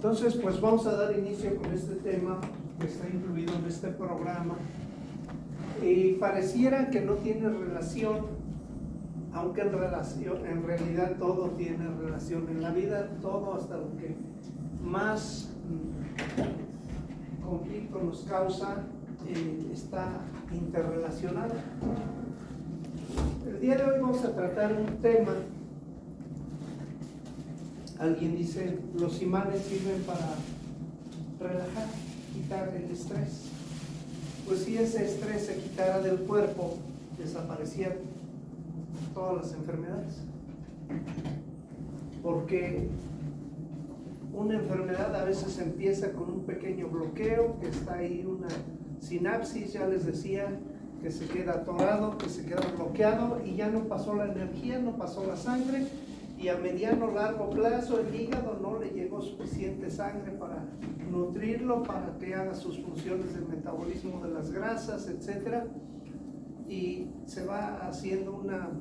Entonces, pues vamos a dar inicio con este tema que está incluido en este programa. Y pareciera que no tiene relación, aunque en realidad todo tiene relación en la vida, todo hasta lo que más conflicto nos causa está interrelacionado. El día de hoy vamos a tratar un tema. Alguien dice, los imanes sirven para relajar, quitar el estrés. Pues si ese estrés se quitara del cuerpo, desaparecieran todas las enfermedades. Porque una enfermedad a veces empieza con un pequeño bloqueo, que está ahí una sinapsis, ya les decía, que se queda atorado, que se queda bloqueado y ya no pasó la energía, no pasó la sangre, y a mediano o largo plazo el hígado no le llegó suficiente sangre para nutrirlo, para que haga sus funciones del metabolismo de las grasas, etc. Y se va haciendo una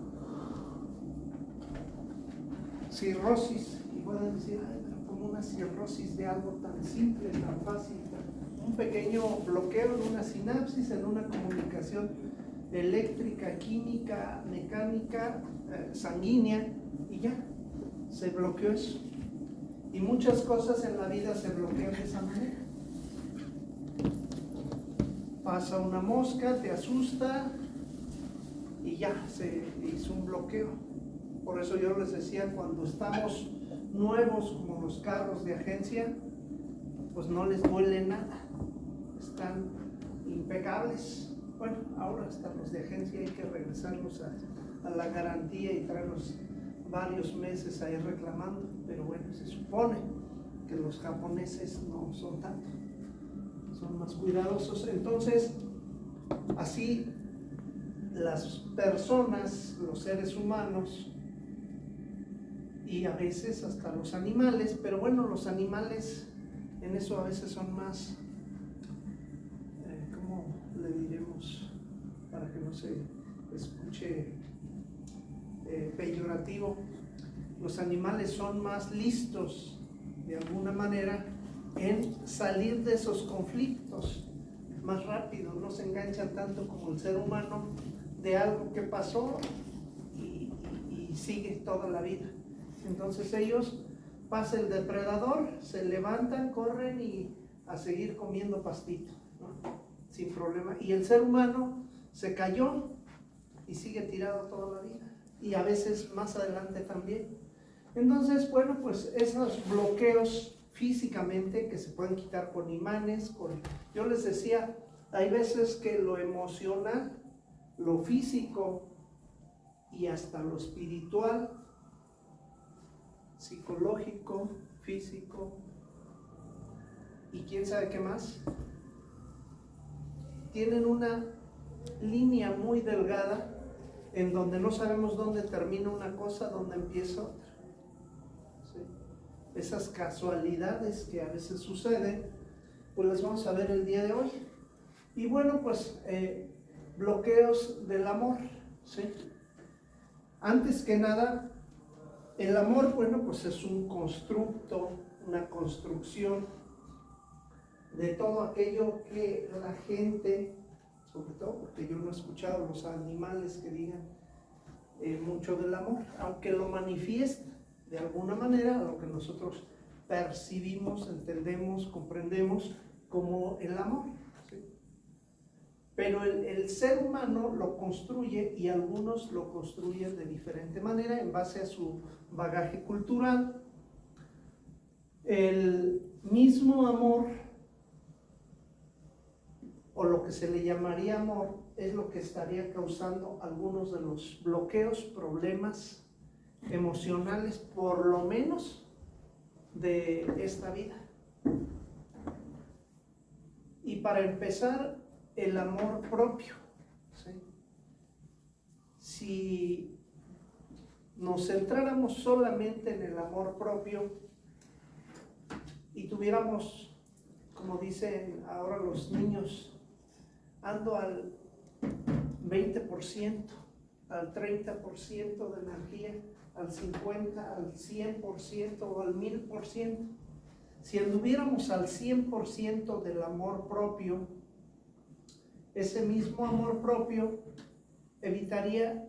cirrosis, y pueden decir, como una cirrosis de algo tan simple, tan fácil, un pequeño bloqueo en una sinapsis, en una comunicación eléctrica, química, mecánica, sanguínea, y ya, se bloqueó eso. Y muchas cosas en la vida se bloquean de esa manera. Pasa una mosca, te asusta y ya se hizo un bloqueo. Por eso yo les decía, cuando estamos nuevos como los carros de agencia, pues no les duele nada, están impecables. Bueno, ahora están los de agencia, hay que regresarlos a la garantía y traerlos varios meses ahí reclamando, pero bueno, se supone que los japoneses no son tanto, son más cuidadosos. Entonces, así las personas, los seres humanos y a veces hasta los animales, pero bueno, los animales en eso a veces son más, ¿cómo le diremos? Para que no se escuche peyorativo. Los animales son más listos, de alguna manera, en salir de esos conflictos más rápido, no se enganchan tanto como el ser humano de algo que pasó y sigue toda la vida. Entonces ellos, pasa el depredador, se levantan, corren y a seguir comiendo pastito, ¿no? Sin problema. Y el ser humano se cayó y sigue tirado toda la vida. Y a veces más adelante también. Entonces, bueno, pues esos bloqueos físicamente que se pueden quitar con imanes, yo les decía, hay veces que lo emocional, lo físico y hasta lo espiritual, psicológico, físico y quién sabe qué más, tienen una línea muy delgada en donde no sabemos dónde termina una cosa, dónde empieza otra. ¿Sí? Esas casualidades que a veces suceden, pues las vamos a ver el día de hoy. Y bueno, pues bloqueos del amor, ¿sí? Antes que nada, el amor, bueno, pues es un constructo, una construcción de todo aquello que la gente, sobre todo porque yo no he escuchado a los animales que digan mucho del amor, aunque lo manifiesta de alguna manera, lo que nosotros percibimos, entendemos, comprendemos como el amor, ¿sí? Pero el ser humano lo construye y algunos lo construyen de diferente manera en base a su bagaje cultural. El mismo amor, o lo que se le llamaría amor, es lo que estaría causando algunos de los bloqueos, problemas emocionales, por lo menos de esta vida. Y para empezar, el amor propio, ¿sí? Si nos centráramos solamente en el amor propio y tuviéramos, como dicen ahora los niños, ando al 20%, al 30% de energía, al 50%, al 100% o al 1000%. Si anduviéramos al 100% del amor propio, ese mismo amor propio evitaría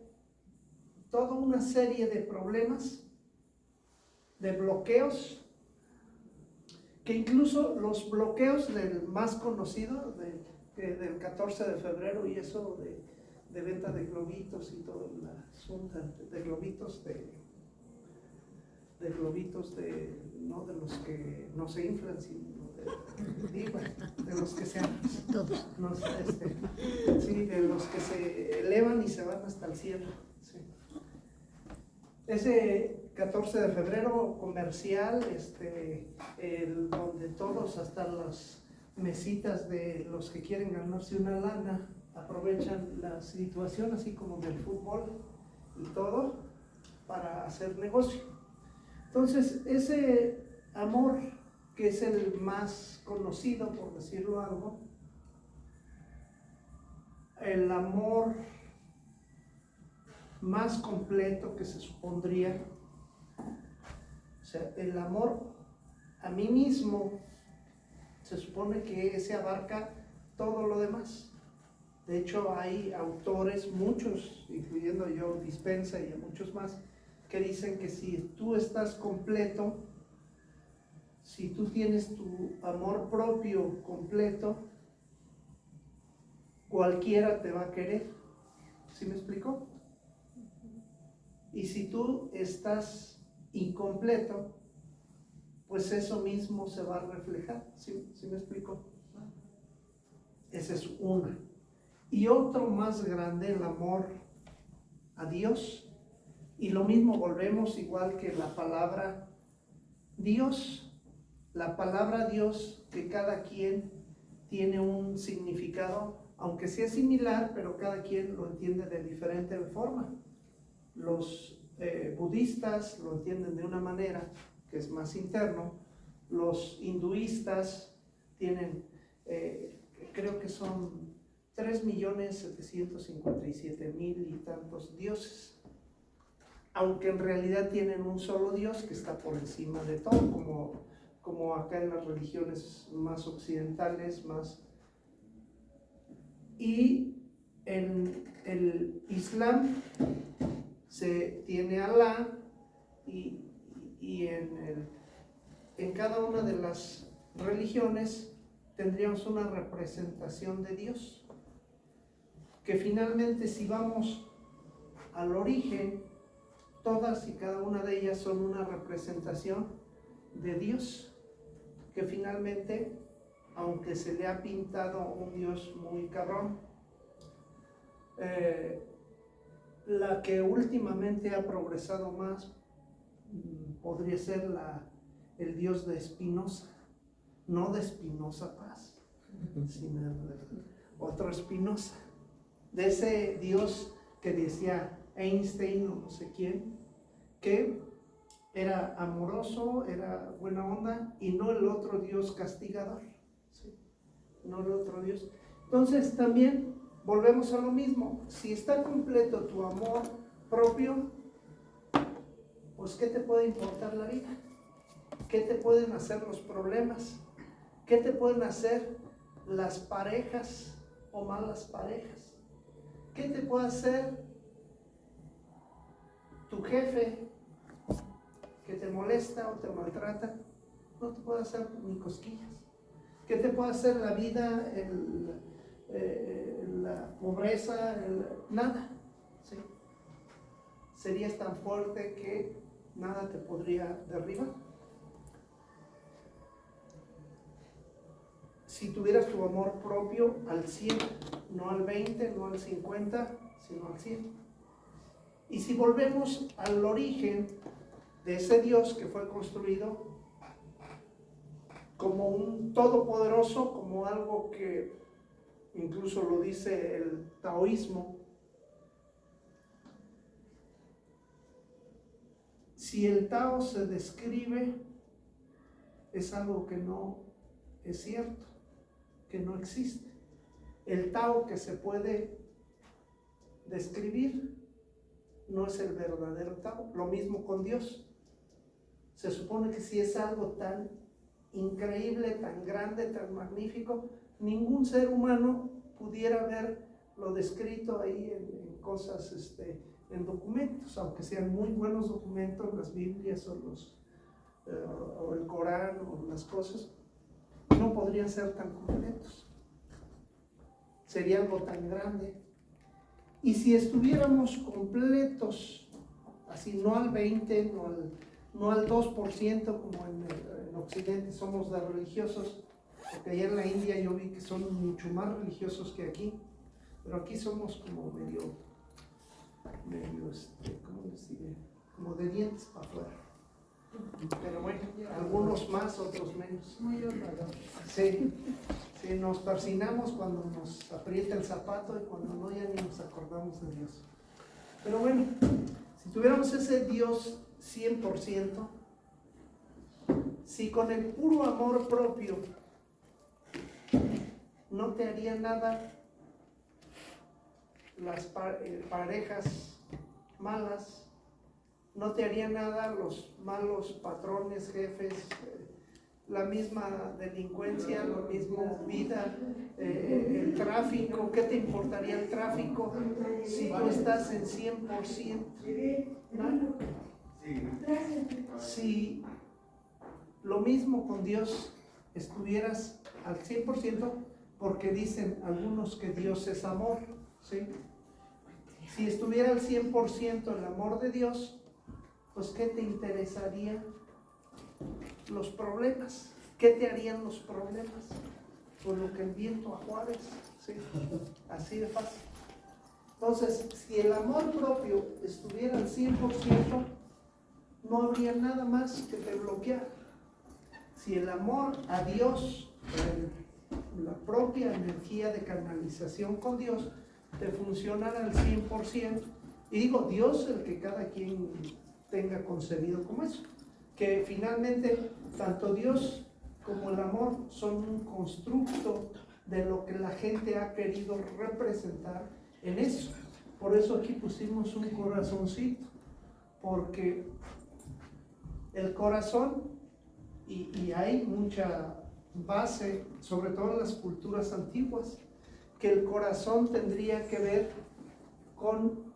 toda una serie de problemas, de bloqueos, que incluso los bloqueos del más conocido, del 14 de febrero y eso de venta de globitos y todo el asunto, de globitos no de los que no se inflan, sino de los que se Todos. no sé, sí, de los que se elevan y se van hasta el cielo. Sí. Ese 14 de febrero comercial, donde todos, hasta las mesitas de los que quieren ganarse una lana, aprovechan la situación así como del fútbol y todo para hacer negocio. Entonces, ese amor, que es el más conocido, por decirlo algo, el amor más completo que se supondría, o sea, el amor a mí mismo, se supone que ese abarca todo lo demás. De hecho, hay autores, muchos, incluyendo yo, Dispensa y a muchos más, que dicen que si tú estás completo, si tú tienes tu amor propio completo, cualquiera te va a querer. ¿Sí me explico? Y si tú estás incompleto, pues eso mismo se va a reflejar. ¿Sí me explico? Esa es una. Y otro más grande, el amor a Dios. Y lo mismo, volvemos igual que la palabra Dios. La palabra Dios, que cada quien tiene un significado, aunque sea similar, pero cada quien lo entiende de diferente forma. Los budistas lo entienden de una manera que es más interno. Los hinduistas tienen, creo que son 3.757.000 y tantos dioses, aunque en realidad tienen un solo Dios que está por encima de todo, como acá en las religiones más occidentales, y en el Islam se tiene Alá, y en cada una de las religiones tendríamos una representación de Dios, que finalmente, si vamos al origen, todas y cada una de ellas son una representación de Dios, que finalmente, aunque se le ha pintado un Dios muy cabrón, la que últimamente ha progresado más podría ser el Dios de Spinoza, no de Spinoza Paz, sino de otro Spinoza, de ese Dios que decía Einstein o no sé quién, que era amoroso, era buena onda, y no el otro Dios castigador, ¿sí? No el otro Dios. Entonces también volvemos a lo mismo. Si está completo tu amor propio, pues ¿qué te puede importar la vida? ¿Qué te pueden hacer los problemas? ¿Qué te pueden hacer las parejas o malas parejas? ¿Qué te puede hacer tu jefe que te molesta o te maltrata? No te puede hacer ni cosquillas. ¿Qué te puede hacer la vida, la pobreza, nada? ¿Sí? Serías tan fuerte que nada te podría derribar. Si tuvieras tu amor propio al 100, no al 20, no al 50, sino al 100. Y si volvemos al origen de ese Dios que fue construido como un todopoderoso, como algo que incluso lo dice el taoísmo, si el Tao se describe, es algo que no es cierto, que no existe. El Tao que se puede describir no es el verdadero Tao. Lo mismo con Dios. Se supone que si es algo tan increíble, tan grande, tan magnífico, ningún ser humano pudiera ver lo descrito ahí en cosas, en documentos, aunque sean muy buenos documentos, las Biblias o el Corán o las cosas, no podrían ser tan completos. Sería algo tan grande. Y si estuviéramos completos, así no al 20, no al 2% como en Occidente somos de religiosos, porque allá en la India yo vi que son mucho más religiosos que aquí, pero aquí somos como medio ¿cómo les diré? Como de dientes para afuera. Pero bueno, algunos más, otros menos. Muy honrado. Sí, sí, nos persinamos cuando nos aprieta el zapato y cuando no ya ni nos acordamos de Dios. Pero bueno, si tuviéramos ese Dios 100%, si con el puro amor propio no te haría nada las parejas malas, no te haría nada los malos patrones, jefes, la misma delincuencia, la misma vida, el tráfico, ¿qué te importaría el tráfico si tú estás en 100%? ¿No? Si lo mismo con Dios estuvieras al 100%, porque dicen algunos que Dios es amor, ¿sí? Si estuviera al 100% el amor de Dios, pues ¿qué te interesaría los problemas? ¿Qué te harían los problemas? Pues lo que el viento a Juárez, ¿sí? Así de fácil. Entonces, si el amor propio estuviera al 100%, no habría nada más que te bloqueara. Si el amor a Dios, la propia energía de canalización con Dios, te funcionara al 100%, y digo Dios, el que cada quien tenga concebido como eso, que finalmente tanto Dios como el amor son un constructo de lo que la gente ha querido representar en eso. Por eso aquí pusimos un corazoncito, porque el corazón, y hay mucha base, sobre todo en las culturas antiguas, que el corazón tendría que ver con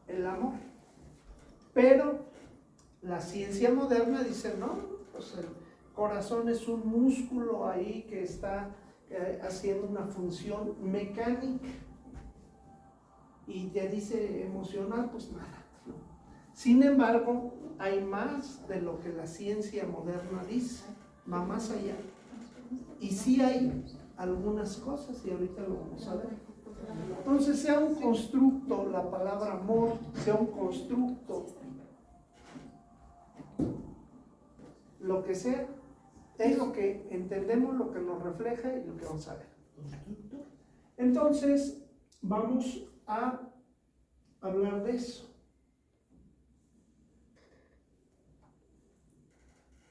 el amor. Pero la ciencia moderna dice, no, pues el corazón es un músculo ahí que está haciendo una función mecánica, y te dice emocional, pues nada. Sin embargo, hay más de lo que la ciencia moderna dice, va más allá. Y sí hay algunas cosas, y ahorita lo vamos a ver. Entonces, sea un constructo, la palabra amor, sea un constructo, lo que sea, es lo que entendemos, lo que nos refleja y lo que vamos a ver. Entonces, vamos a hablar de eso.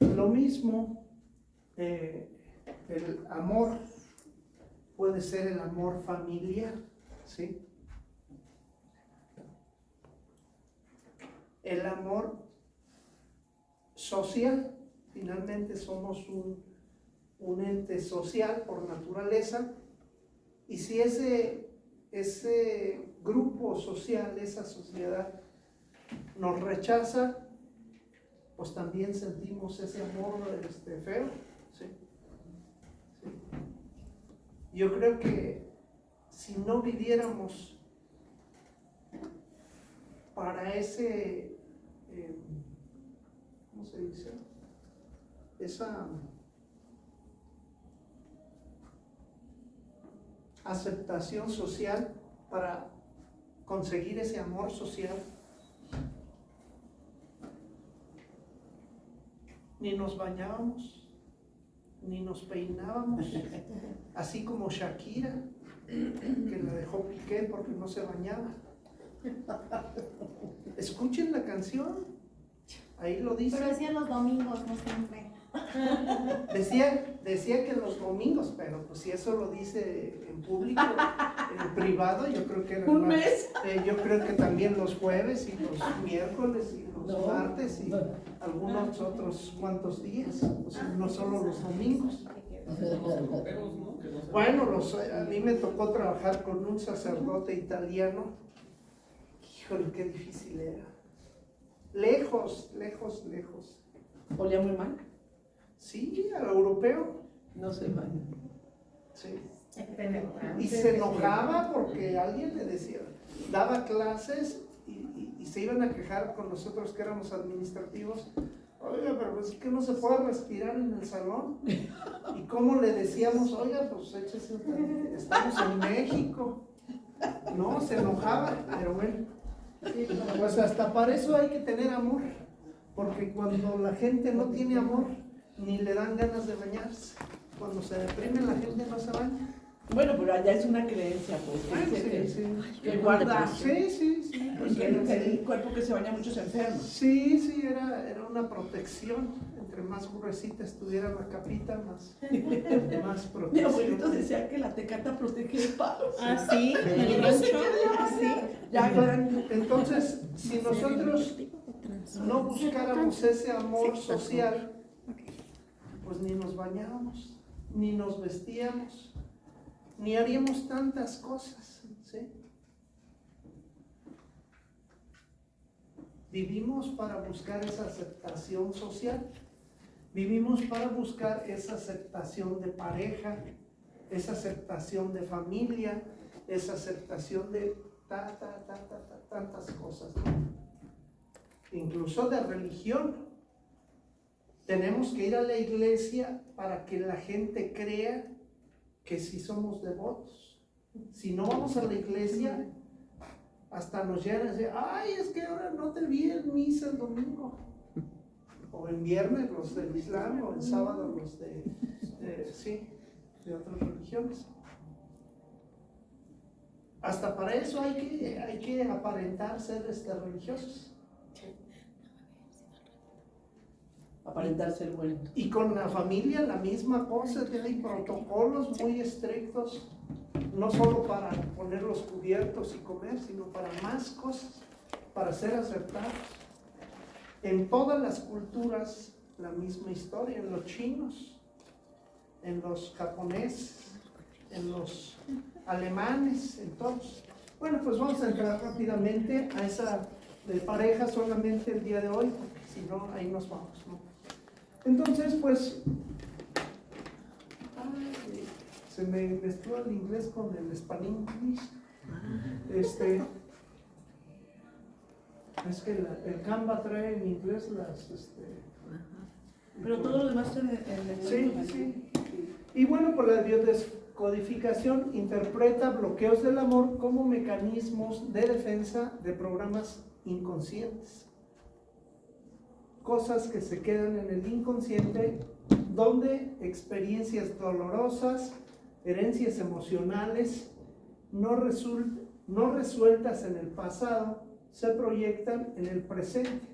Lo mismo, el amor puede ser el amor familiar, ¿sí? El amor social, finalmente somos un ente social por naturaleza, y si ese grupo social, esa sociedad nos rechaza, pues también sentimos ese amor feo, ¿sí? ¿Sí? Yo creo que si no viviéramos para ese, ¿cómo se dice? Esa aceptación social, para conseguir ese amor social, ni nos bañábamos, ni nos peinábamos, así como Shakira, que la dejó Piqué porque no se bañaba. Escuchen la canción, ahí lo dice. Pero hacía los domingos, no siempre. Decía que los domingos, pero pues si eso lo dice en público, en privado, yo creo que ¿Un mes? Yo creo que también los jueves y los miércoles y los martes y algunos otros cuantos días, o sea, no solo los domingos. Bueno, a mí me tocó trabajar con un sacerdote italiano. Híjole, qué difícil era. Lejos. ¿Olía muy mal? Sí, al europeo. No se imagina. Sí. Y se enojaba porque alguien le decía, daba clases y se iban a quejar con nosotros que éramos administrativos. Oiga, pero pues es que no se puede respirar en el salón. ¿Y cómo le decíamos? Oiga, pues échese, estamos en México. No, se enojaba, pero bueno. Pues hasta para eso hay que tener amor. Porque cuando la gente no tiene amor, ni le dan ganas de bañarse. Cuando se deprime, la gente no se baña. Bueno, pero allá es una creencia, pues, que guarda, Sí. Pues que el cuerpo que se baña muchos enfermos. Sí, era una protección. Entre más gruesita estuviera la capita, más protección. Mi abuelito decía que la tecata protege el palo. Ah, sí, el rancho. Entonces, si nosotros no buscáramos ese amor social, pues ni nos bañábamos, ni nos vestíamos, ni haríamos tantas cosas, ¿sí? Vivimos para buscar esa aceptación social, vivimos para buscar esa aceptación de pareja, esa aceptación de familia, esa aceptación de tantas cosas, ¿no? Incluso de religión. Tenemos que ir a la iglesia para que la gente crea que sí somos devotos. Si no vamos a la iglesia, hasta nos llegan a decir, ay, es que ahora no te vi en misa el domingo. O en viernes los del Islam, o en sábado los de otras religiones. Hasta para eso hay que aparentar ser religiosos. Aparentar ser bueno. Y con la familia la misma cosa, hay protocolos muy estrictos, no solo para poner los cubiertos y comer, sino para más cosas, para ser aceptados. En todas las culturas la misma historia, en los chinos, en los japoneses, en los alemanes, en todos. Bueno, pues vamos a entrar rápidamente a esa de pareja solamente el día de hoy, porque si no, ahí nos vamos, ¿no? Entonces, pues, se me mezcló el inglés con el español. Es que el Canva trae en inglés pero todo lo demás en el sí. Y bueno, pues la biodescodificación interpreta bloqueos del amor como mecanismos de defensa de programas inconscientes. Cosas que se quedan en el inconsciente, donde experiencias dolorosas, herencias emocionales no resueltas en el pasado, se proyectan en el presente.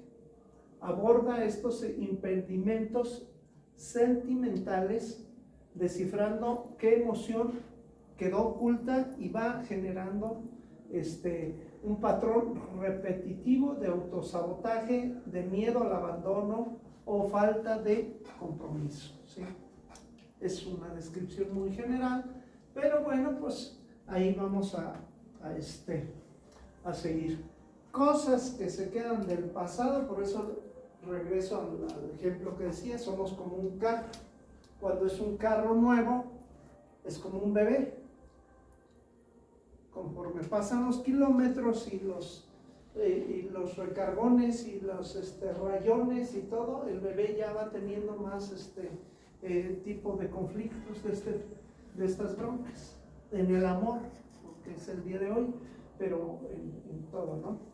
Aborda estos impedimentos sentimentales, descifrando qué emoción quedó oculta y va generando un patrón repetitivo de autosabotaje, de miedo al abandono o falta de compromiso, ¿sí? Es una descripción muy general, pero bueno, pues ahí vamos a seguir. Cosas que se quedan del pasado, por eso regreso al ejemplo que decía, somos como un carro. Cuando es un carro nuevo, es como un bebé. Conforme pasan los kilómetros y los recargones y los rayones y todo, el bebé ya va teniendo más tipo de conflictos de estas broncas. En el amor, porque es el día de hoy, pero en todo, ¿no?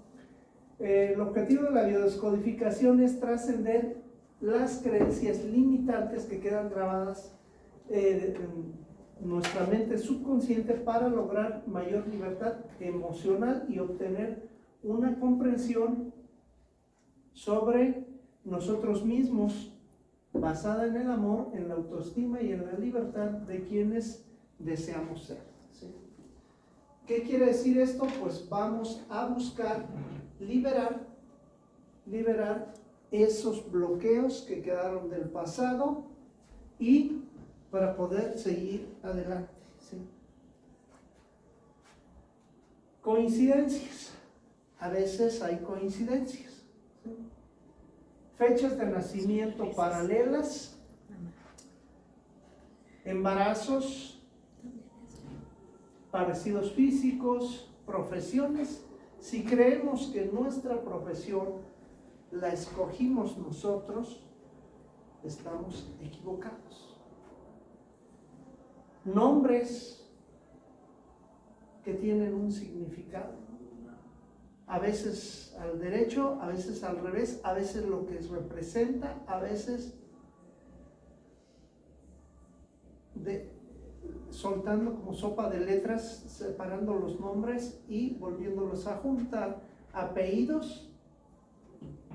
El objetivo de la biodescodificación es trascender las creencias limitantes que quedan grabadas en nuestra mente subconsciente para lograr mayor libertad emocional y obtener una comprensión sobre nosotros mismos basada en el amor, en la autoestima y en la libertad de quienes deseamos ser. ¿Sí? ¿Qué quiere decir esto? Pues vamos a buscar liberar esos bloqueos que quedaron del pasado y para poder seguir adelante. ¿Sí? Coincidencias. A veces hay coincidencias. ¿Sí? Fechas de nacimiento paralelas, embarazos, parecidos físicos, profesiones. Si creemos que nuestra profesión la escogimos nosotros, estamos equivocados. Nombres que tienen un significado. A veces al derecho, a veces al revés, a veces lo que representa, a veces soltando como sopa de letras, separando los nombres y volviéndolos a juntar. Apellidos,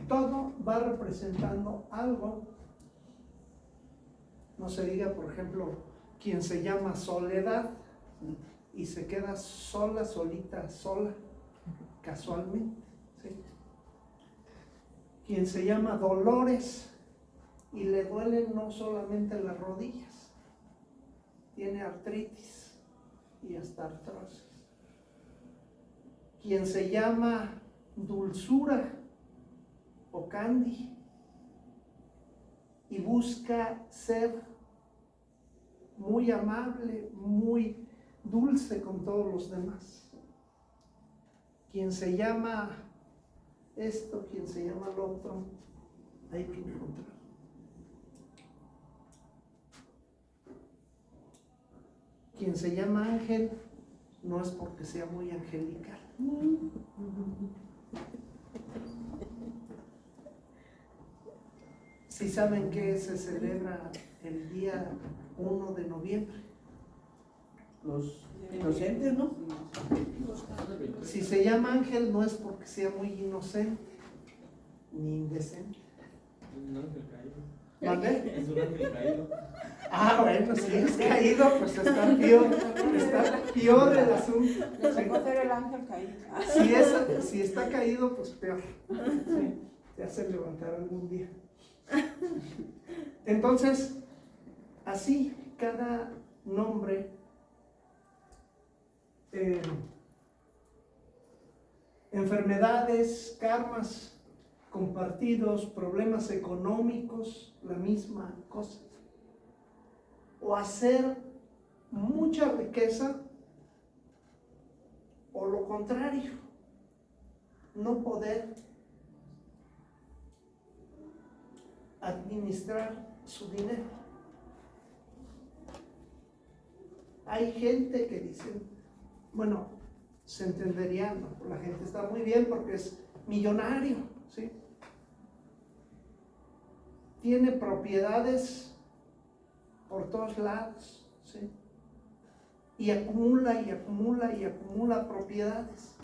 todo va representando algo. No se diga, por ejemplo, quien se llama Soledad y se queda sola, solita, sola, casualmente. ¿Sí? Quien se llama Dolores y le duelen no solamente las rodillas, tiene artritis y hasta artrosis. Quien se llama Dulzura o Candy y busca ser muy amable, muy dulce con todos los demás. Quien se llama esto, quien se llama lo otro, hay que encontrar. Quien se llama Ángel no es porque sea muy angelical. ¿Sí saben que se celebra el día 1 de noviembre? Los inocentes, ¿no? Si se llama Ángel no es porque sea muy inocente ni indecente. Un ángel caído. ¿Vale? Es un ángel caído. Ah, bueno, si es caído, pues está peor el asunto. Le tocó hacer el ángel caído. Si está caído, pues peor. Sí, te hace levantar algún día. Entonces, así, cada nombre enfermedades, karmas compartidos, problemas económicos, la misma cosa. O hacer mucha riqueza, o lo contrario, no poder administrar su dinero. Hay gente que dice, bueno, se entendería, ¿no? La gente está muy bien porque es millonario, ¿sí? Tiene propiedades por todos lados, ¿sí? Y acumula y acumula y acumula propiedades.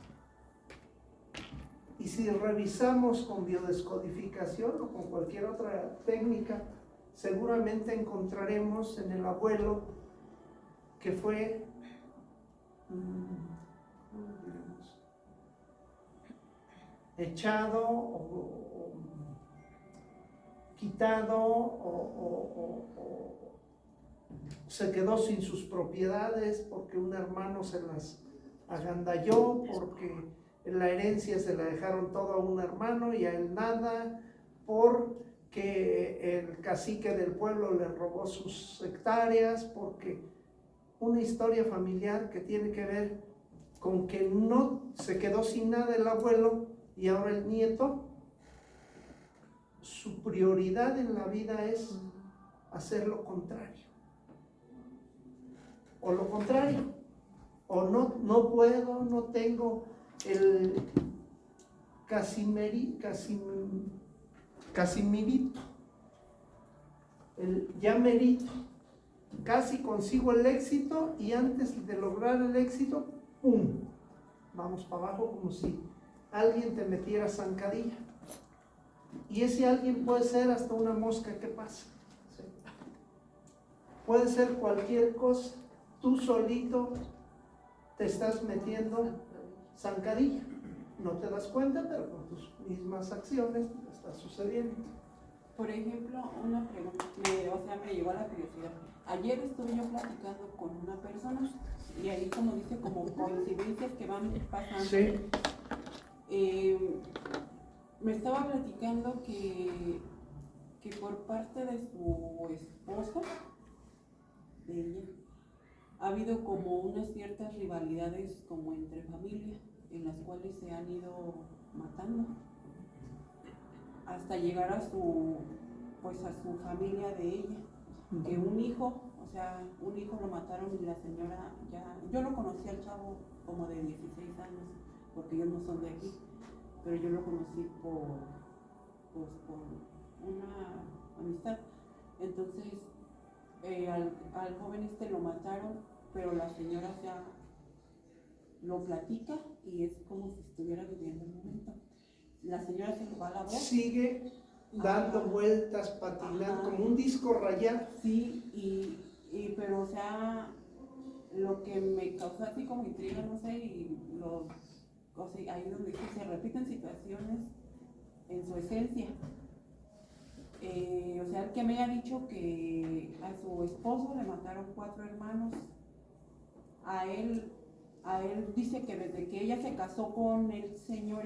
Y si revisamos con biodescodificación o con cualquier otra técnica, seguramente encontraremos en el abuelo que fue echado o quitado o se quedó sin sus propiedades porque un hermano se las agandalló, porque la herencia se la dejaron todo a un hermano y a él nada, porque el cacique del pueblo le robó sus hectáreas, porque una historia familiar que tiene que ver con que no se quedó sin nada el abuelo y ahora el nieto, su prioridad en la vida es hacer lo contrario. O lo contrario, o no puedo, no tengo el casimirito, el ya merito, casi consigo el éxito y antes de lograr el éxito, ¡pum!, vamos para abajo como si alguien te metiera zancadilla. Y ese alguien puede ser hasta una mosca que pasa. puede ser cualquier cosa. Tú solito te estás metiendo zancadilla. No te das cuenta, pero con tus mismas acciones está sucediendo. Por ejemplo, una pregunta, me llegó a la curiosidad. Ayer estuve yo platicando con una persona y ahí, como dice, como coincidencias que van pasando. Sí. Me estaba platicando que por parte de su esposo, de ella, ha habido como unas ciertas rivalidades como entre familia, en las cuales se han ido matando hasta llegar a su familia de ella, que un hijo lo mataron y la señora ya, yo lo conocí al chavo como de 16 años, porque ellos no son de aquí, pero yo lo conocí por una amistad. Entonces al joven lo mataron, pero la señora ya lo platica y es como si estuviera viviendo el momento. La señora se le va la voz. Sigue dando vueltas, patinando, como un disco rayado. Sí, pero o sea, lo que me causa así como intriga, no sé, ahí donde se repiten situaciones en su esencia. O sea, que me haya dicho que a su esposo le mataron 4 hermanos. A él dice que desde que ella se casó con el señor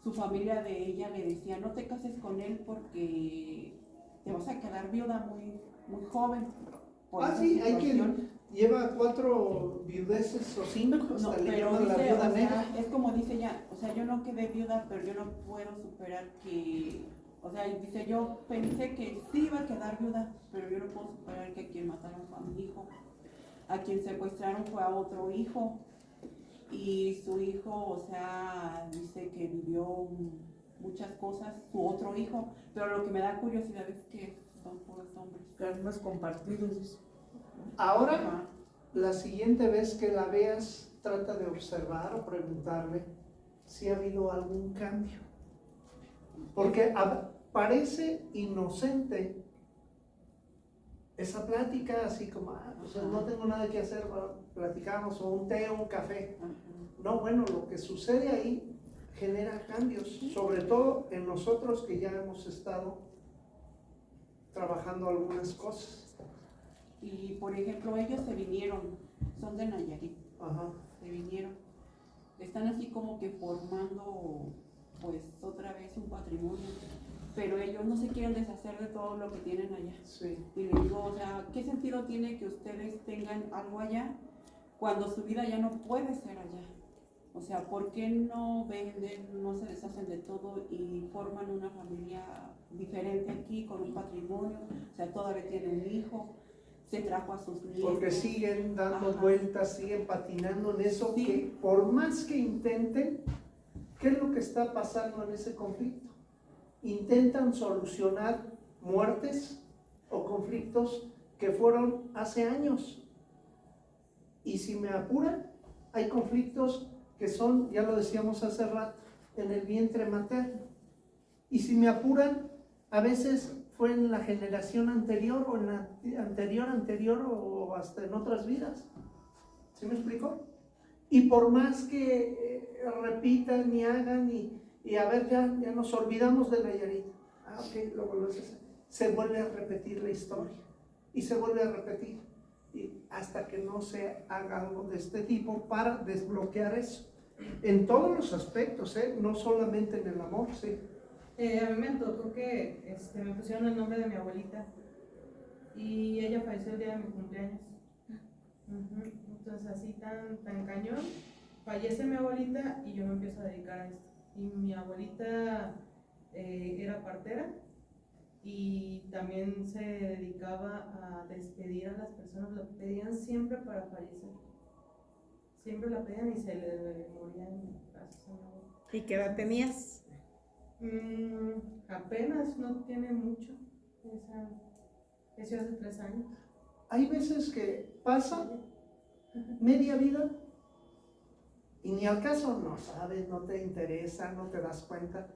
su familia de ella le decía: no te cases con él porque te vas a quedar viuda muy, muy joven. Sí, hay quien lleva 4 viudeces o 5, no, hasta le pero llaman la dice, viuda o sea, negra. es como dice ella, o sea, yo no quedé viuda, pero yo no puedo superar que, o sea, dice, yo pensé que sí iba a quedar viuda, pero yo no puedo superar que a quien mataron fue a mi hijo, a quien secuestraron fue a otro hijo, y su hijo, o sea, dice que vivió muchas cosas, su otro hijo, pero lo que me da curiosidad es que son puros hombres. Karmas compartidos. Ahora, Ajá. la siguiente vez que la veas, trata de observar o preguntarle si ha habido algún cambio. Porque parece inocente esa plática, así como, pues no tengo nada que hacer, platicamos, o un té o un café. Ajá. No, bueno, lo que sucede ahí genera cambios, sobre todo en nosotros que ya hemos estado trabajando algunas cosas. Y por ejemplo, ellos se vinieron, son de Nayarit, Ajá. se vinieron, están así como que formando pues otra vez un patrimonio, pero ellos no se quieren deshacer de todo lo que tienen allá. Sí. Y les digo, o sea, ¿qué sentido tiene que ustedes tengan algo allá cuando su vida ya no puede ser allá? O sea, ¿por qué no venden, no se deshacen de todo y forman una familia diferente aquí con un patrimonio? O sea, todavía tiene un hijo, se trajo a sus nietos. Porque siguen dando Ajá. vueltas, siguen patinando en eso, Sí. que por más que intenten, ¿qué es lo que está pasando en ese conflicto? Intentan solucionar muertes o conflictos que fueron hace años. Y si me apuran, hay conflictos que son, ya lo decíamos hace rato, en el vientre materno. Y si me apuran, a veces fue en la generación anterior o en la anterior o hasta en otras vidas. ¿Sí me explico? Y por más que repitan y hagan y a ver, ya nos olvidamos de Nayarit. Ok, lo volvemos a hacer. Se vuelve a repetir la historia y se vuelve a repetir hasta que no se haga algo de este tipo para desbloquear eso. En todos los aspectos, no solamente en el amor, sí. A mí me tocó que me pusieron el nombre de mi abuelita y ella falleció el día de mi cumpleaños. Entonces así tan cañón, fallece mi abuelita y yo me empiezo a dedicar a esto. Y mi abuelita era partera y también se dedicaba a despedir a las personas, lo pedían siempre para fallecer. Siempre la pedían y se le morían casos a mi abuela. ¿Y qué edad tenías? Apenas, no tiene mucho. Eso hace 3 años. Hay veces que pasa media vida y ni al caso no sabes, no te interesa, no te das cuenta,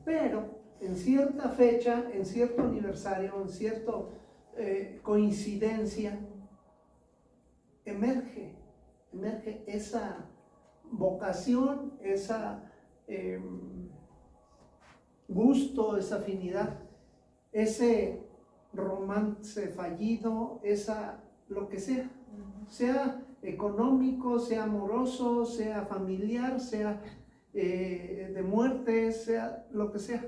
pero en cierta fecha, en cierto aniversario, en cierto coincidencia, emerge esa vocación, esa gusto, esa afinidad, ese romance fallido, esa lo que sea económico, sea amoroso, sea familiar, sea de muerte, sea lo que sea,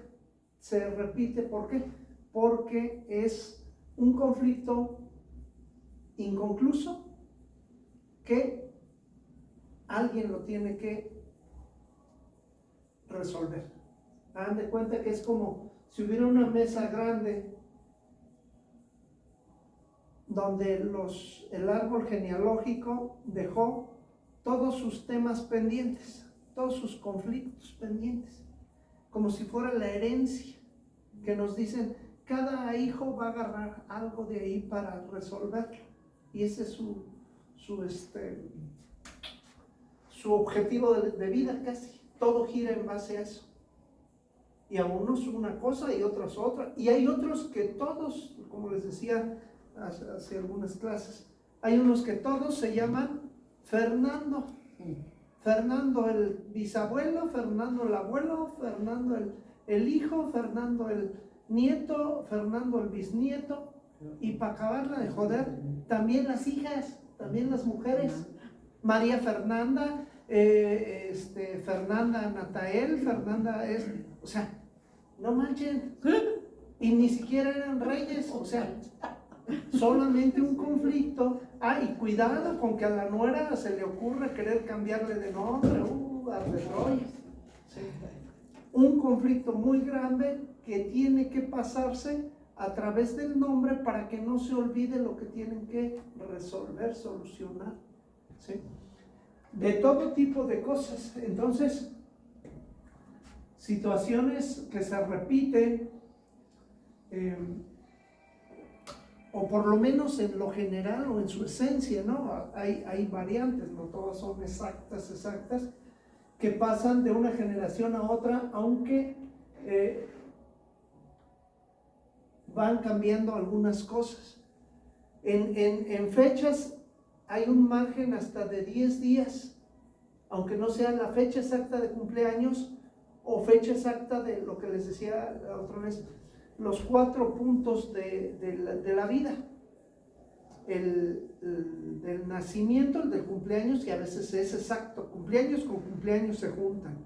se repite. ¿Por qué? Porque es un conflicto inconcluso que alguien lo tiene que resolver. Hagan de cuenta que es como si hubiera una mesa grande donde el árbol genealógico dejó todos sus temas pendientes, todos sus conflictos pendientes, como si fuera la herencia, que nos dicen, cada hijo va a agarrar algo de ahí para resolverlo, y ese es su objetivo de vida casi, todo gira en base a eso. Y a unos una cosa y otros otra, y hay otros que todos, como les decía hace algunas clases, hay unos que todos se llaman Fernando. Fernando el bisabuelo, Fernando el abuelo, Fernando el hijo, Fernando el nieto, Fernando el bisnieto, y para acabarla de joder, también las hijas, también las mujeres, María Fernanda, Fernanda Natael, Fernanda o sea, no manchen, y ni siquiera eran reyes, o sea, solamente un conflicto. Y cuidado con que a la nuera se le ocurra querer cambiarle de nombre, arde Troya. Sí. Un conflicto muy grande que tiene que pasarse a través del nombre para que no se olvide lo que tienen que resolver, solucionar. ¿Sí? De todo tipo de cosas. Entonces, situaciones que se repiten, o por lo menos en lo general o en su esencia, ¿no? Hay variantes, no todas son exactas, que pasan de una generación a otra, aunque van cambiando algunas cosas. En fechas hay un margen hasta de 10 días, aunque no sea la fecha exacta de cumpleaños o fecha exacta de lo que les decía la otra vez, los 4 puntos de la vida. El del nacimiento, el del cumpleaños, que a veces es exacto, cumpleaños con cumpleaños se juntan.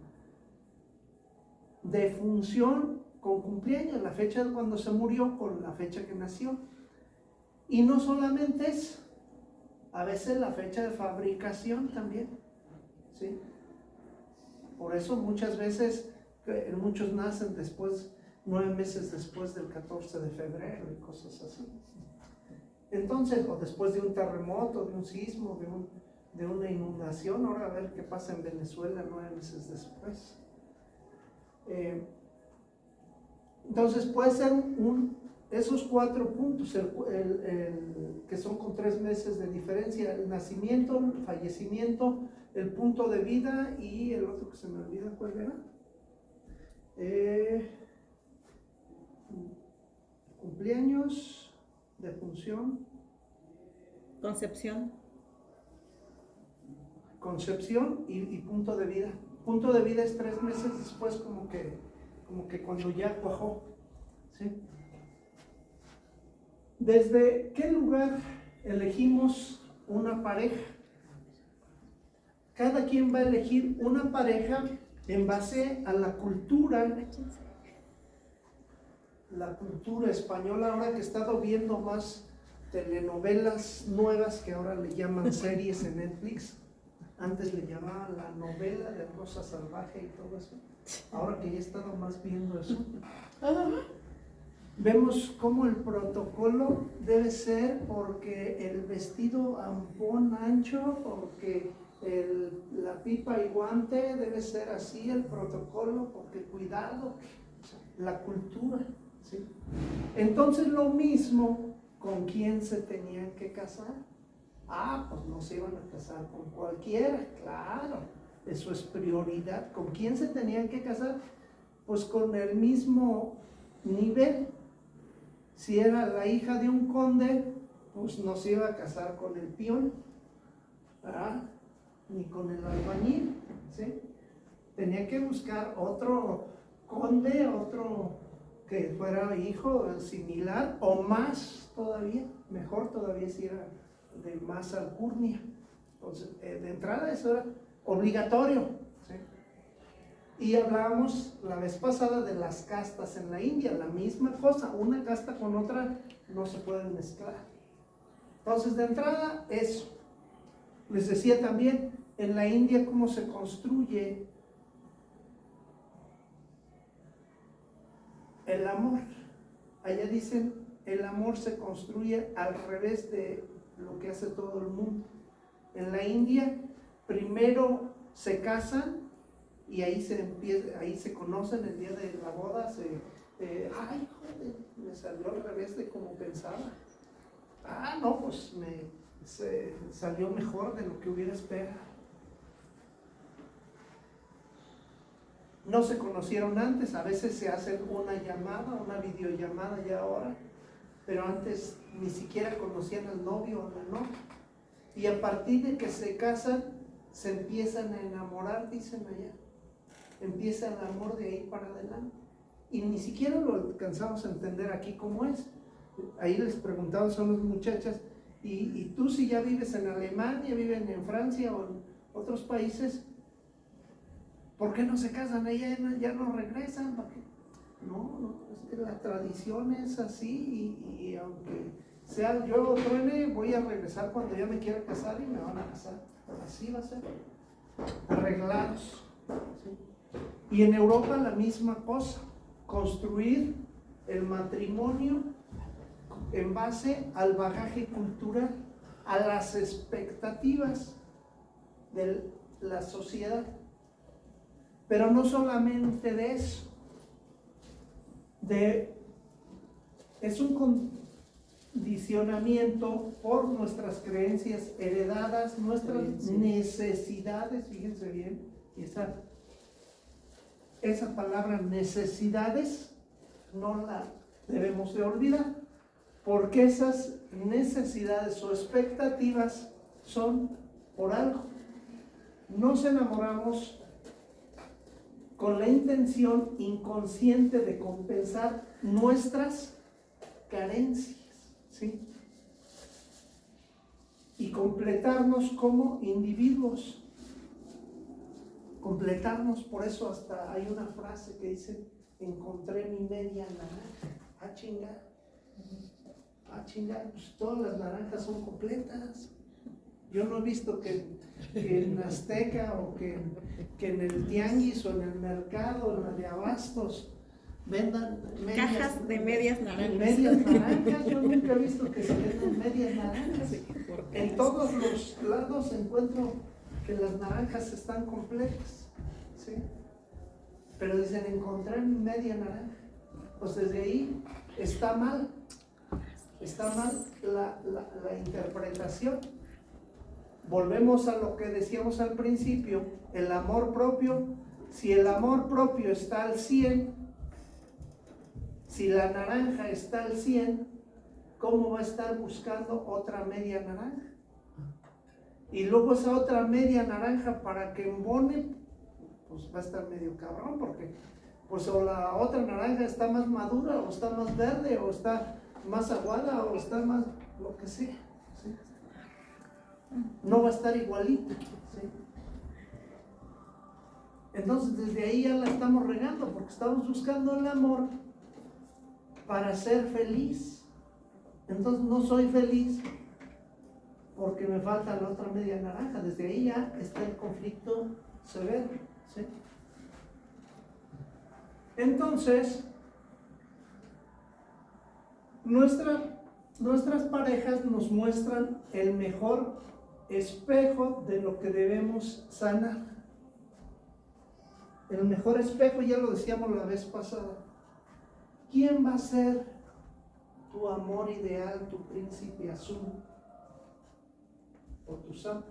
Defunción con cumpleaños, la fecha de cuando se murió con la fecha que nació. Y no solamente eso, a veces la fecha de fabricación también, ¿sí? Por eso muchas veces, muchos nacen 9 meses después del 14 de febrero y cosas así. Entonces, o después de un terremoto, de un sismo, de una inundación. Ahora a ver qué pasa en Venezuela 9 meses después. Entonces puede ser esos 4 puntos, que son con 3 meses de diferencia: el nacimiento, el fallecimiento, el punto de vida y el otro que se me olvida cuál era. Cumpleaños, defunción, concepción y punto de vida. Punto de vida es 3 meses después, como que cuando ya cuajó, ¿sí? ¿Desde qué lugar elegimos una pareja? Cada quien va a elegir una pareja en base a la cultura española. Ahora que he estado viendo más telenovelas nuevas, que ahora le llaman series en Netflix, antes le llamaban la novela de Rosa Salvaje y todo eso, ahora que ya he estado más viendo eso, vemos cómo el protocolo debe ser, porque el vestido ampón ancho, porque la pipa y guante debe ser así, el protocolo, porque cuidado, la cultura, ¿sí? Entonces lo mismo, ¿con quién se tenían que casar? Pues no se iban a casar con cualquiera, claro, eso es prioridad. ¿Con quién se tenían que casar? Pues con el mismo nivel. Si era la hija de un conde, pues no se iba a casar con el peón, ¿verdad? Ni con el albañil, ¿sí? Tenía que buscar otro conde, otro que fuera hijo similar o más todavía, mejor todavía si era de más alcurnia. Entonces, de entrada eso era obligatorio, ¿sí? Y hablábamos la vez pasada de las castas en la India, la misma cosa, una casta con otra no se pueden mezclar. Entonces, de entrada, eso. Les decía también, en la India cómo se construye el amor. Allá dicen, el amor se construye al revés de lo que hace todo el mundo. En la India, primero se casan y ahí se conocen el día de la boda. Ay, joder, me salió al revés de como pensaba. Ah, no, pues se salió mejor de lo que hubiera esperado. No se conocieron antes, a veces se hacen una llamada, una videollamada ya ahora, pero antes ni siquiera conocían al novio o a la novia. Y a partir de que se casan, se empiezan a enamorar, dicen allá. Empieza el amor de ahí para adelante. Y ni siquiera lo alcanzamos a entender aquí cómo es. Ahí les preguntaban, son las muchachas, y tú si ya vives en Alemania, viven en Francia o en otros países, ¿por qué no se casan? Ellas ya no regresan. No, es que la tradición es así y aunque sea yo truene, voy a regresar cuando ya me quiera casar y me van a casar. Así va a ser. Arreglados. ¿Sí? Y en Europa la misma cosa. Construir el matrimonio en base al bagaje cultural, a las expectativas de la sociedad. Pero no solamente de eso, es un condicionamiento por nuestras creencias heredadas, nuestras necesidades, fíjense bien, y esa palabra necesidades no la debemos de olvidar, porque esas necesidades o expectativas son por algo. Nos enamoramos con la intención inconsciente de compensar nuestras carencias, ¿sí? Y completarnos como individuos. Completarnos, por eso hasta hay una frase que dice, encontré mi media naranja. Ah, chingar, pues todas las naranjas son completas. Yo no he visto que en Azteca o que en el tianguis o en el mercado, en la de abastos, vendan cajas de medias naranjas. Medias naranjas, yo nunca he visto que se vendan medias naranjas. En todos los lados encuentro que las naranjas están completas, ¿sí? Pero dicen, encontré mi media naranja. Pues desde ahí está mal la interpretación. Volvemos a lo que decíamos al principio, el amor propio. Si el amor propio está al 100, si la naranja está al 100, ¿cómo va a estar buscando otra media naranja? Y luego esa otra media naranja para que embone, pues va a estar medio cabrón, porque pues o la otra naranja está más madura, o está más verde, o está más aguada, o está más lo que sea, ¿sí? No va a estar igualita, ¿sí? Entonces desde ahí ya la estamos regando, porque estamos buscando el amor para ser feliz. Entonces no soy feliz porque me falta la otra media naranja. Desde ahí ya está el conflicto severo, ¿sí? Entonces nuestras parejas nos muestran el mejor espejo de lo que debemos sanar. El mejor espejo, ya lo decíamos la vez pasada. ¿Quién va a ser tu amor ideal, tu príncipe azul o tu sapo?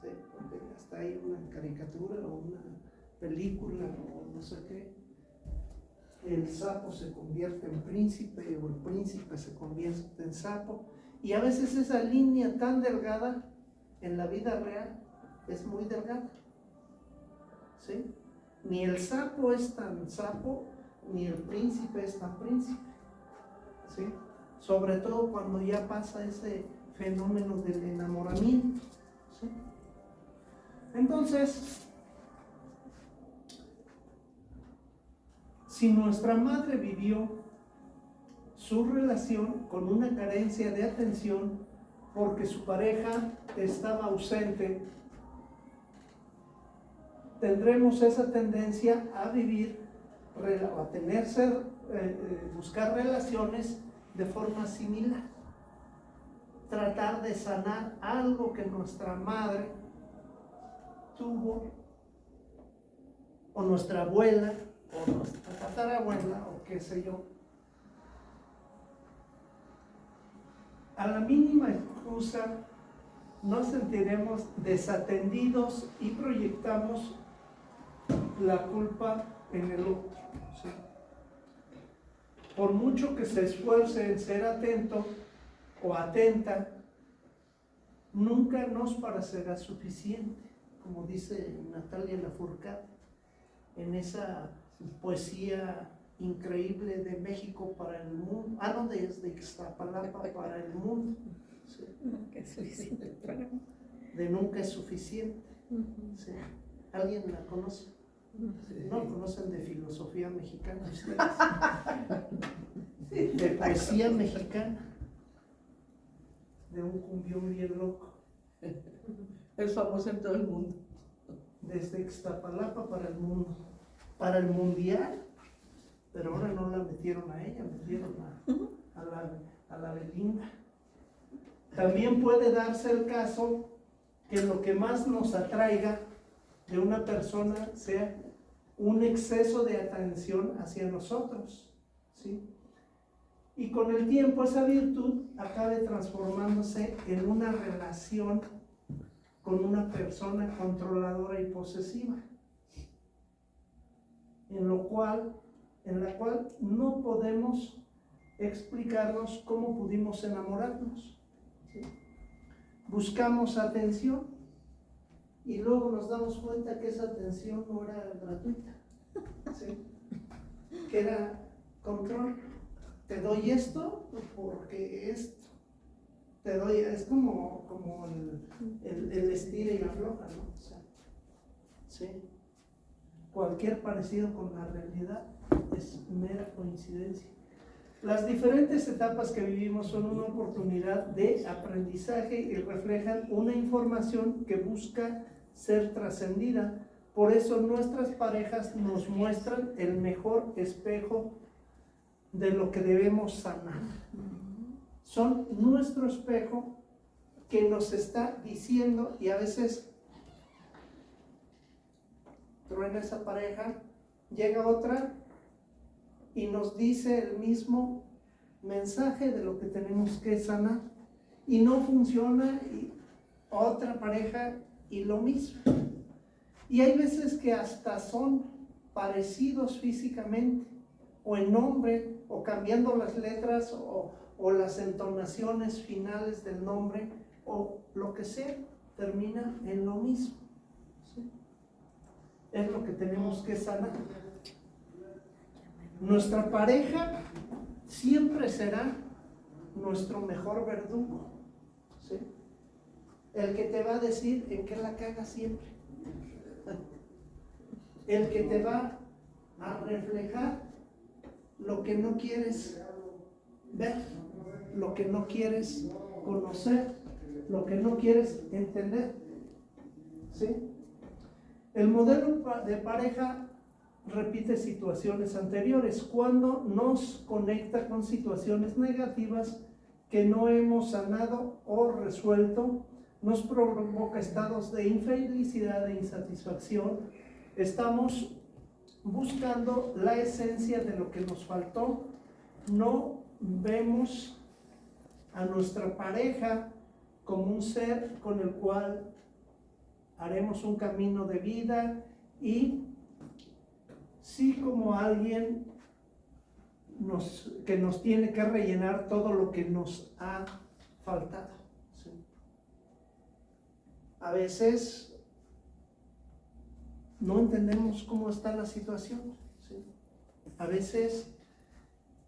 Sí, porque hasta hay una caricatura o una película o no sé qué. el sapo se convierte en príncipe o el príncipe se convierte en sapo. Y a veces esa línea tan delgada en la vida real es muy delgada. ¿Sí? Ni el sapo es tan sapo, ni el príncipe es tan príncipe. ¿Sí? Sobre todo cuando ya pasa ese fenómeno del enamoramiento. ¿Sí? Entonces, si nuestra madre vivió su relación con una carencia de atención porque su pareja estaba ausente, tendremos esa tendencia a vivir, a buscar relaciones de forma similar. Tratar de sanar algo que nuestra madre tuvo, o nuestra abuela, o nuestra tatarabuela, o qué sé yo. A la mínima excusa nos sentiremos desatendidos y proyectamos la culpa en el otro. ¿Sí? Por mucho que se esfuerce en ser atento o atenta, nunca nos parecerá suficiente, como dice Natalia Lafourcade en esa poesía increíble de México para el mundo, no, de Ixtapalapa para el mundo. ¿Sí? Nunca es suficiente para mí. De nunca es suficiente. ¿Sí? ¿Alguien la conoce? ¿No conocen de filosofía mexicana ustedes? De poesía mexicana, de un cumbión bien loco. Es famoso en todo el mundo. Desde Ixtapalapa para el mundo, para el mundial, pero ahora no la metieron a ella, metieron a la Belinda. También puede darse el caso que lo que más nos atraiga de una persona sea un exceso de atención hacia nosotros, ¿sí? Y con el tiempo esa virtud acabe transformándose en una relación con una persona controladora y posesiva, en la cual no podemos explicarnos cómo pudimos enamorarnos. ¿Sí? Buscamos atención y luego nos damos cuenta que esa atención no era gratuita, ¿sí? Que era control. Te doy esto porque esto. Te doy, es como el estira y afloja, ¿no? O sea, ¿sí? Cualquier parecido con la realidad es mera coincidencia. Las diferentes etapas que vivimos son una oportunidad de aprendizaje y reflejan una información que busca ser trascendida. Por eso nuestras parejas nos muestran el mejor espejo de lo que debemos sanar. Son nuestro espejo que nos está diciendo, y a veces truena esa pareja, llega otra y nos dice el mismo mensaje de lo que tenemos que sanar, y no funciona, y otra pareja y lo mismo. Y hay veces que hasta son parecidos físicamente, o en nombre, o cambiando las letras, o las entonaciones finales del nombre, o lo que sea, termina en lo mismo. ¿Sí? Es lo que tenemos que sanar. Nuestra pareja siempre será nuestro mejor verdugo, ¿sí? El que te va a decir en qué la cagas siempre, el que te va a reflejar lo que no quieres ver, lo que no quieres conocer, lo que no quieres entender, ¿sí? El modelo de pareja repite situaciones anteriores cuando nos conecta con situaciones negativas que no hemos sanado o resuelto, nos provoca estados de infelicidad e insatisfacción. Estamos buscando la esencia de lo que nos faltó. No vemos a nuestra pareja como un ser con el cual haremos un camino de vida, y sí como alguien que nos tiene que rellenar todo lo que nos ha faltado. ¿Sí? A veces no entendemos cómo está la situación. ¿Sí? A veces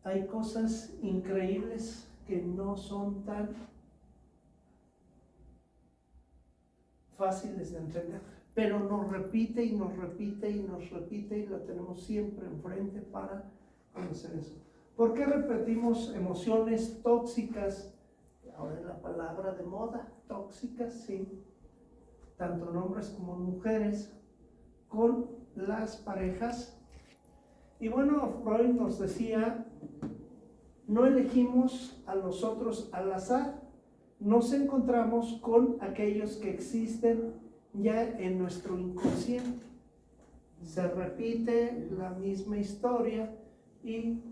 hay cosas increíbles que no son tan fáciles de entender, pero nos repite y nos repite y nos repite y la tenemos siempre enfrente para conocer eso. ¿Por qué repetimos emociones tóxicas? Ahora es la palabra de moda, tóxicas, sí, tanto en hombres como en mujeres, con las parejas. Y bueno, Freud nos decía, no elegimos a los otros al azar, nos encontramos con aquellos que existen ya en nuestro inconsciente. Se repite la misma historia y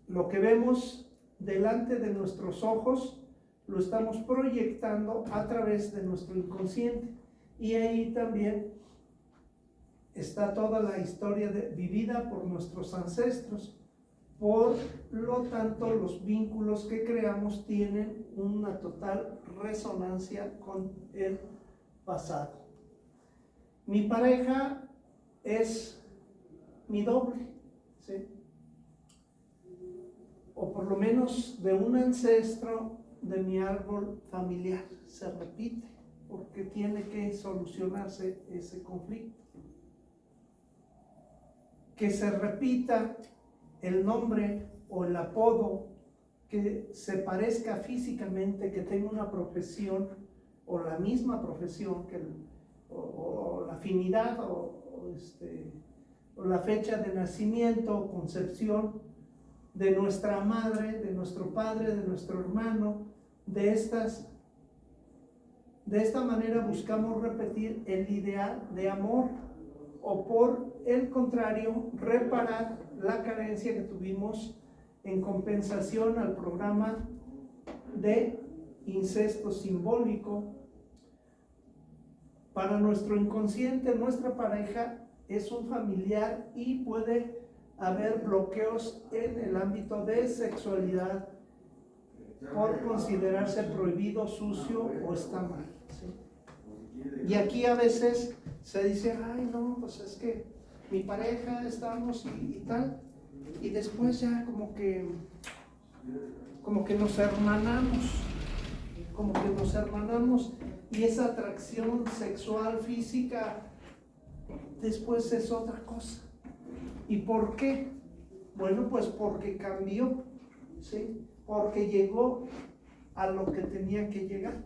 lo que vemos delante de nuestros ojos lo estamos proyectando a través de nuestro inconsciente. Y ahí también está toda la historia vivida por nuestros ancestros. Por lo tanto, los vínculos que creamos tienen una total resonancia con el pasado. Mi pareja es mi doble, ¿sí? O por lo menos de un ancestro de mi árbol familiar. Se repite porque tiene que solucionarse ese conflicto. Que se repita el nombre o el apodo, que se parezca físicamente, que tenga una profesión o la misma profesión, o la afinidad o la fecha de nacimiento o concepción de nuestra madre, de nuestro padre, de nuestro hermano, de esta manera buscamos repetir el ideal de amor, o por el contrario, reparar la carencia que tuvimos en compensación al programa de incesto simbólico. Para nuestro inconsciente, nuestra pareja es un familiar y puede haber bloqueos en el ámbito de sexualidad por considerarse prohibido, sucio o está mal, ¿sí? Y aquí a veces se dice, ay no, pues es que mi pareja estamos y tal, y después ya como que nos hermanamos, y esa atracción sexual, física, después es otra cosa. ¿Y por qué? Bueno, pues porque cambió, ¿sí? Porque llegó a lo que tenía que llegar,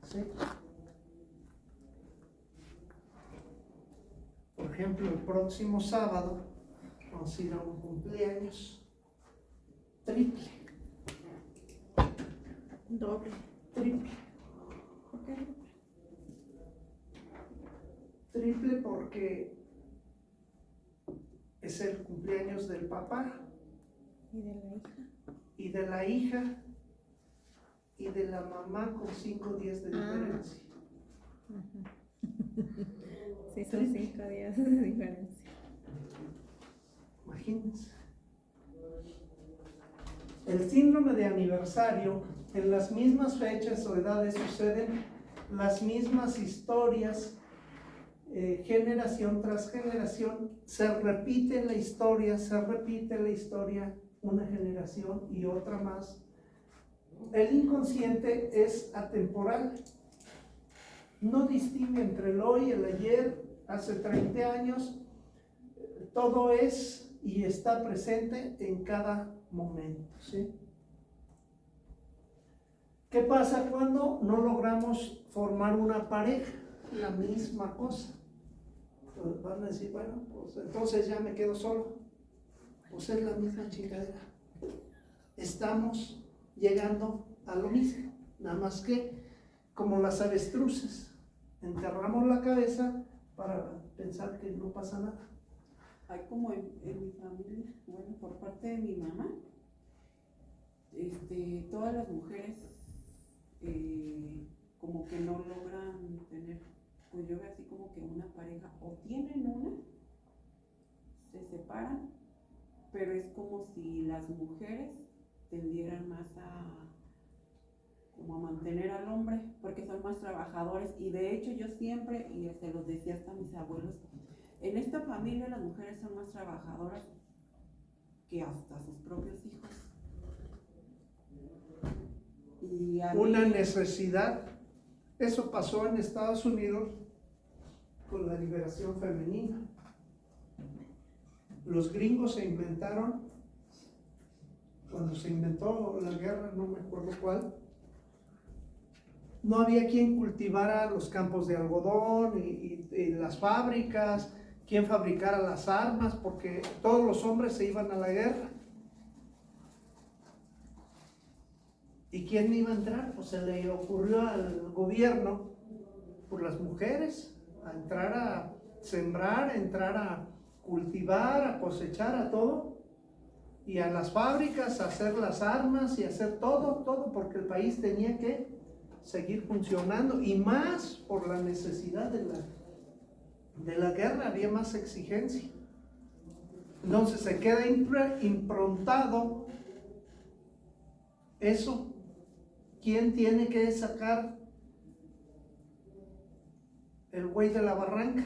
¿sí? Por ejemplo, el próximo sábado vamos a ir a un cumpleaños triple. Doble. Triple. ¿Por qué? Triple porque es el cumpleaños del papá ¿Y de la hija? y de la hija y de la mamá con 5 días de diferencia. Sí, son 5 días de diferencia. Imagínense. El síndrome de aniversario, en las mismas fechas o edades suceden las mismas historias, generación tras generación, se repite la historia una generación y otra más. El inconsciente es atemporal, no distingue entre el hoy, el ayer, hace 30 años, todo es y está presente en cada momento, ¿sí? ¿Qué pasa cuando no logramos formar una pareja? La misma cosa. Pues van a decir, bueno, pues entonces ya me quedo solo. Pues es la misma chingadera. Estamos llegando a lo mismo, nada más que como las avestruces, enterramos la cabeza para pensar que no pasa nada. Hay como en mi familia, bueno, por parte de mi mamá, todas las mujeres como que no logran tener, pues yo veo así como que una pareja, o tienen una, se separan, pero es como si las mujeres tendieran más como a mantener al hombre, porque son más trabajadores, y de hecho yo siempre, y se los decía hasta a mis abuelos, en esta familia las mujeres son más trabajadoras que hasta sus propios hijos. Y Una necesidad. Eso pasó en Estados Unidos con la liberación femenina. Los gringos se inventaron, cuando se inventó la guerra, no me acuerdo cuál, no había quien cultivara los campos de algodón y las fábricas, quien fabricara las armas, porque todos los hombres se iban a la guerra. ¿Y quién iba a entrar? Pues se le ocurrió al gobierno, por las mujeres, a entrar a sembrar, a entrar a cultivar, a cosechar, a todo, y a las fábricas, a hacer las armas y hacer todo, porque el país tenía que seguir funcionando, y más por la necesidad de la guerra, había más exigencia. Entonces se queda improntado eso. ¿Quién tiene que sacar el buey de la barranca?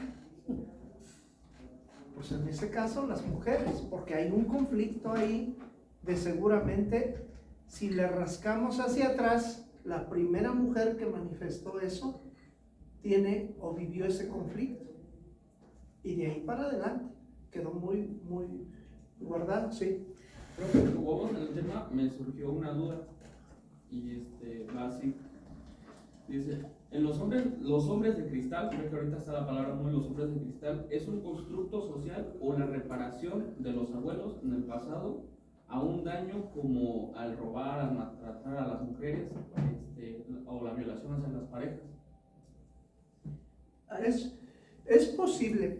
Pues en ese caso las mujeres, porque hay un conflicto ahí de seguramente, si le rascamos hacia atrás, la primera mujer que manifestó eso tiene o vivió ese conflicto, y de ahí para adelante quedó muy guardado, sí. Profe, como vamos en el tema, me surgió una duda, y va así. Dice, en los hombres de cristal, creo que ahorita está la palabra muy los hombres de cristal, ¿es un constructo social o la reparación de los abuelos en el pasado a un daño como al robar, al maltratar a las mujeres, o la violación hacia las parejas? Es posible.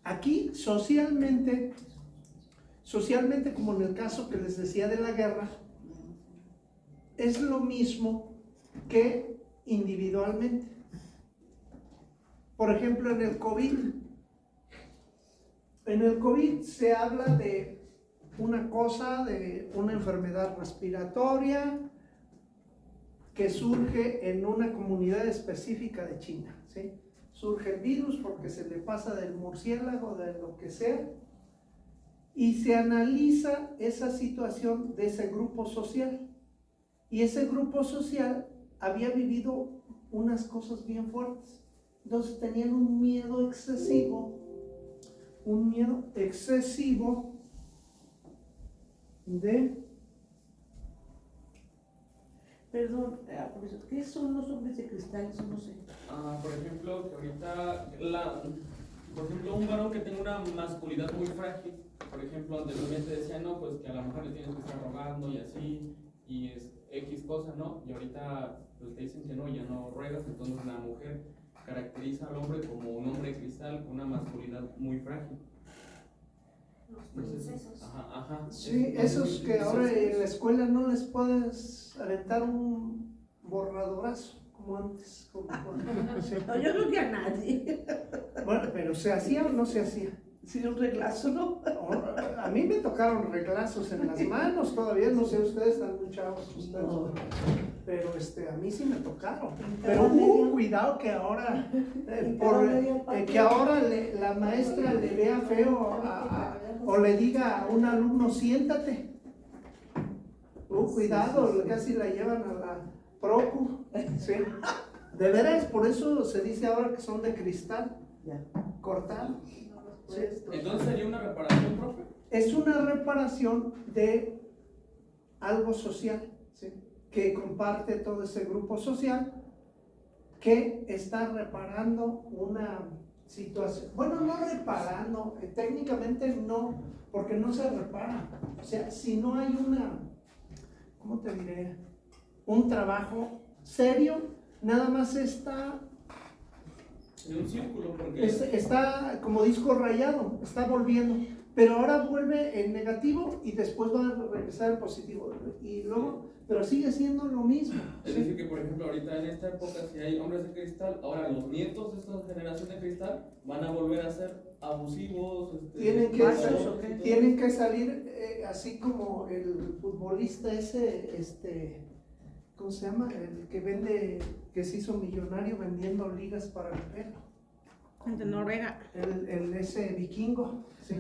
Aquí socialmente, como en el caso que les decía de la guerra, es lo mismo que individualmente. Por ejemplo, en el COVID se habla de una cosa, de una enfermedad respiratoria que surge en una comunidad específica de China, ¿sí? Surge el virus porque se le pasa del murciélago, de lo que sea, y se analiza esa situación de ese grupo social. Y ese grupo social había vivido unas cosas bien fuertes. Entonces tenían un miedo excesivo de... Perdón, profesor, ¿qué son los hombres de cristal? Eso no sé. Por ejemplo, que ahorita, por ejemplo, un varón que tenga una masculinidad muy frágil, por ejemplo, anteriormente decía, no, pues que a la mujer le tienes que estar rogando y así, y es X cosa, ¿no? Y ahorita pues te dicen que no, ya no ruegas, entonces la mujer caracteriza al hombre como un hombre de cristal con una masculinidad muy frágil. Los princesos. Ajá. Sí, esos que ahora en la escuela no les puedes aventar un borradorazo como antes. Sí. No, yo creo que a nadie. Bueno, pero ¿se hacía o no se hacía? Sí, un reglazo, ¿no? A mí me tocaron reglazos en las manos todavía, no sé, ustedes están muy chavos, ustedes, No. pero a mí sí me tocaron. En Pero cada medio- cuidado que ahora, en cada medio patio. que ahora la maestra le vea feo o le diga a un alumno, siéntate. Cuidado, casi la llevan a la procu. ¿Sí? De veras, por eso se dice ahora que son de cristal, Ya. cortado. Sí. Entonces sería una reparación, profe. Es una reparación de algo social, ¿sí? Que comparte todo ese grupo social, que está reparando una situación. Bueno, no reparando, técnicamente no, porque no se repara. O sea, si no hay ¿cómo te diré? Un trabajo serio, nada más está En un círculo, porque está como disco rayado, está volviendo, pero ahora vuelve en negativo y después va a regresar en positivo, y luego, pero sigue siendo lo mismo. es decir que, por ejemplo, ahorita en esta época, si hay hombres de cristal, ahora los nietos de esta generación de cristal van a volver a ser abusivos, Tienen que ¿Machos salir, o qué? tienen que salir así como el futbolista ese, ¿cómo se llama? El que vende, que se hizo millonario vendiendo ligas para el pelo. De Noruega. Ese vikingo, ¿sí?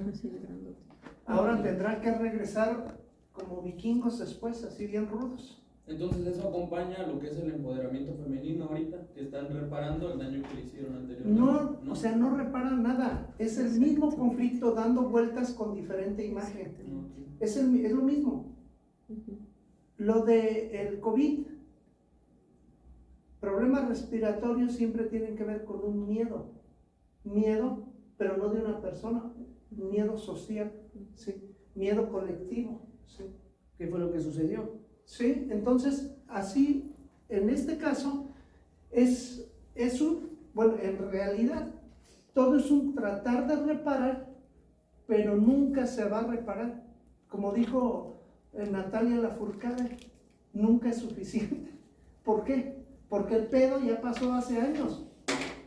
Ahora tendrán que regresar como vikingos después, así bien rudos. Entonces eso acompaña a lo que es el empoderamiento femenino ahorita, que están reparando el daño que le hicieron anteriormente. No, o sea, no reparan nada. Es el mismo conflicto dando vueltas con diferente imagen. Ok. Es lo mismo. Lo del COVID, problemas respiratorios siempre tienen que ver con un miedo. Miedo, pero no de una persona. Miedo social, ¿sí? Miedo colectivo, ¿sí? ¿Qué fue lo que sucedió? Sí, entonces, así, en este caso, es bueno, en realidad, todo es un tratar de reparar, pero nunca se va a reparar. Como dijo Natalia Lafourcade, nunca es suficiente. ¿Por qué? Porque el pedo ya pasó hace años.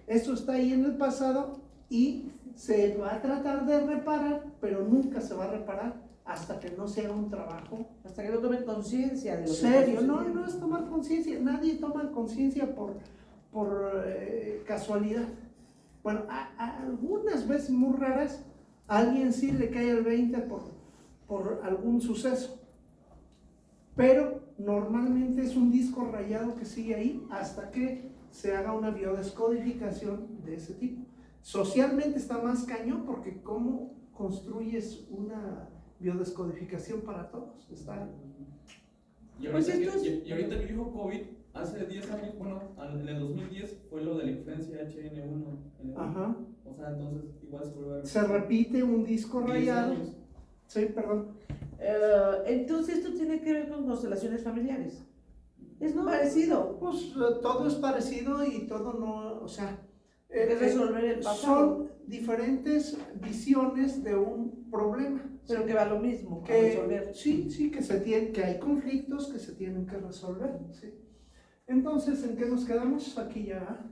Eso está ahí en el pasado y se va a tratar de reparar, pero nunca se va a reparar hasta que no sea un trabajo Hasta que no tomen conciencia de lo que serio. está No, sucediendo. no es tomar conciencia, nadie toma conciencia por casualidad. Bueno, algunas veces muy raras, a alguien sí le cae el 20 por algún suceso, pero normalmente es un disco rayado que sigue ahí hasta que se haga una biodescodificación de ese tipo. Socialmente está más cañón porque ¿cómo construyes una biodescodificación para todos? Está... Y Pues ahorita, estos- y ahorita que dijo COVID, hace 10 años, bueno, en el 2010 fue lo de la influencia H1N1. Ajá. O sea, entonces igual se vuelve a Se repite un disco 10 rayado. años. Sí, perdón. Entonces esto tiene que ver con constelaciones familiares. Es parecido. Pues todo es parecido y todo no, o sea, Es resolver el pasado. son diferentes visiones de un problema. Pero que va lo mismo, a Que, resolver. sí, que hay conflictos que se tienen que resolver. ¿Sí? Entonces, ¿en qué nos quedamos? Aquí ya.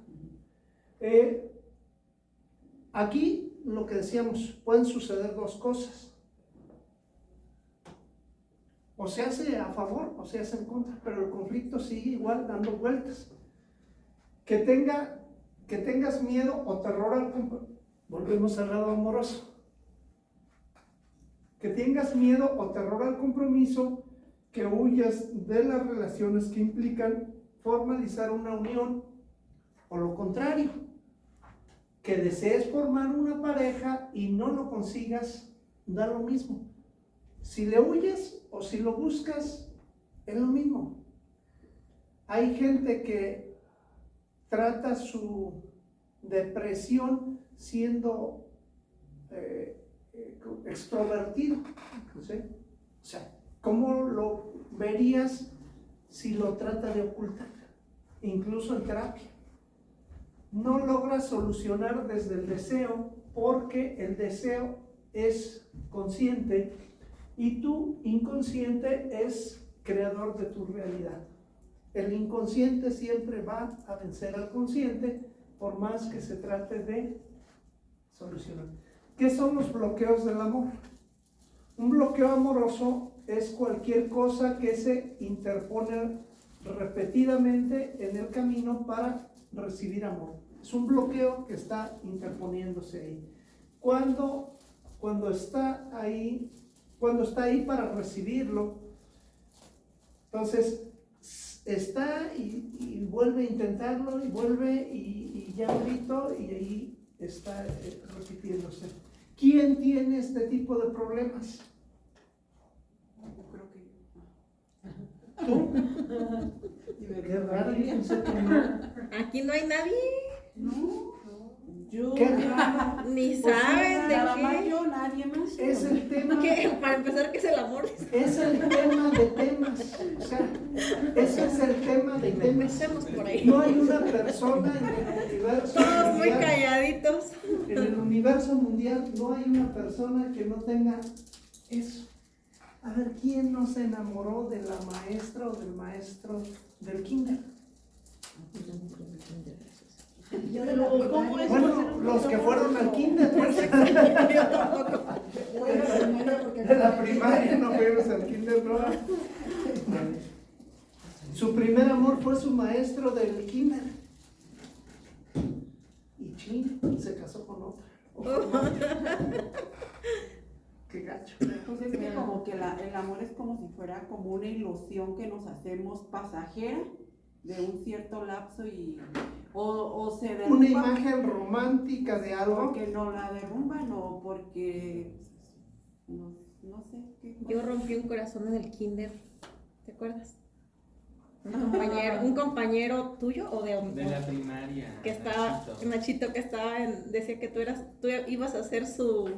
Aquí lo que decíamos, pueden suceder dos cosas. O se hace a favor o se hace en contra, pero el conflicto sigue igual dando vueltas. Que tengas miedo o terror al compromiso. Volvemos al lado amoroso. Que tengas miedo o terror al compromiso, que huyas de las relaciones que implican formalizar una unión, o lo contrario, que desees formar una pareja y no lo consigas, da lo mismo. Si le huyes o si lo buscas, es lo mismo. Hay gente que trata su depresión siendo extrovertido, ¿sí? O sea, ¿cómo lo verías si lo trata de ocultar? Incluso en terapia. No logra solucionar desde el deseo porque el deseo es consciente y tu inconsciente es creador de tu realidad. El inconsciente siempre va a vencer al consciente por más que se trate de solucionar. ¿Qué son los bloqueos del amor? Un bloqueo amoroso es cualquier cosa que se interpone repetidamente en el camino para recibir amor. Es un bloqueo que está interponiéndose ahí. Cuando está ahí para recibirlo, entonces está y vuelve a intentarlo y vuelve y ya grito y ahí está repitiéndose. ¿Quién tiene este tipo de problemas? Yo creo que ¿Tú? Qué raro, yo pensé que no. Aquí no hay nadie. Yo, Qué raro. Ni Pues sí, saben nada de más qué. yo, nadie más. Es el tema. ¿Qué? Para empezar, ¿qué es el amor? Es el tema de temas. O sea, ese es el tema de temas. Empecemos por ahí. No hay una persona en el universo Todos muy mundial. calladitos. En el universo mundial no hay una persona que no tenga eso. A ver, ¿quién no se enamoró de la maestra o del maestro del kinder? Yo de la ¿Cómo es? Bueno, los que fueron al kinder, pues. Yo tampoco. De la primaria no fuimos al kinder, no. Su primer amor fue su maestro del kinder. Y chin, se casó con otra. Qué gacho. Pues es que como que el amor es como si fuera como una ilusión que nos hacemos pasajera de un cierto lapso o se derrumba. Una imagen romántica de algo. Porque no la derrumban o porque no sé qué. Yo rompí un corazón en el kinder, ¿te acuerdas? Un compañero tuyo o de la primaria. que estaba, Nachito, que estaba decía que tú ibas a ser su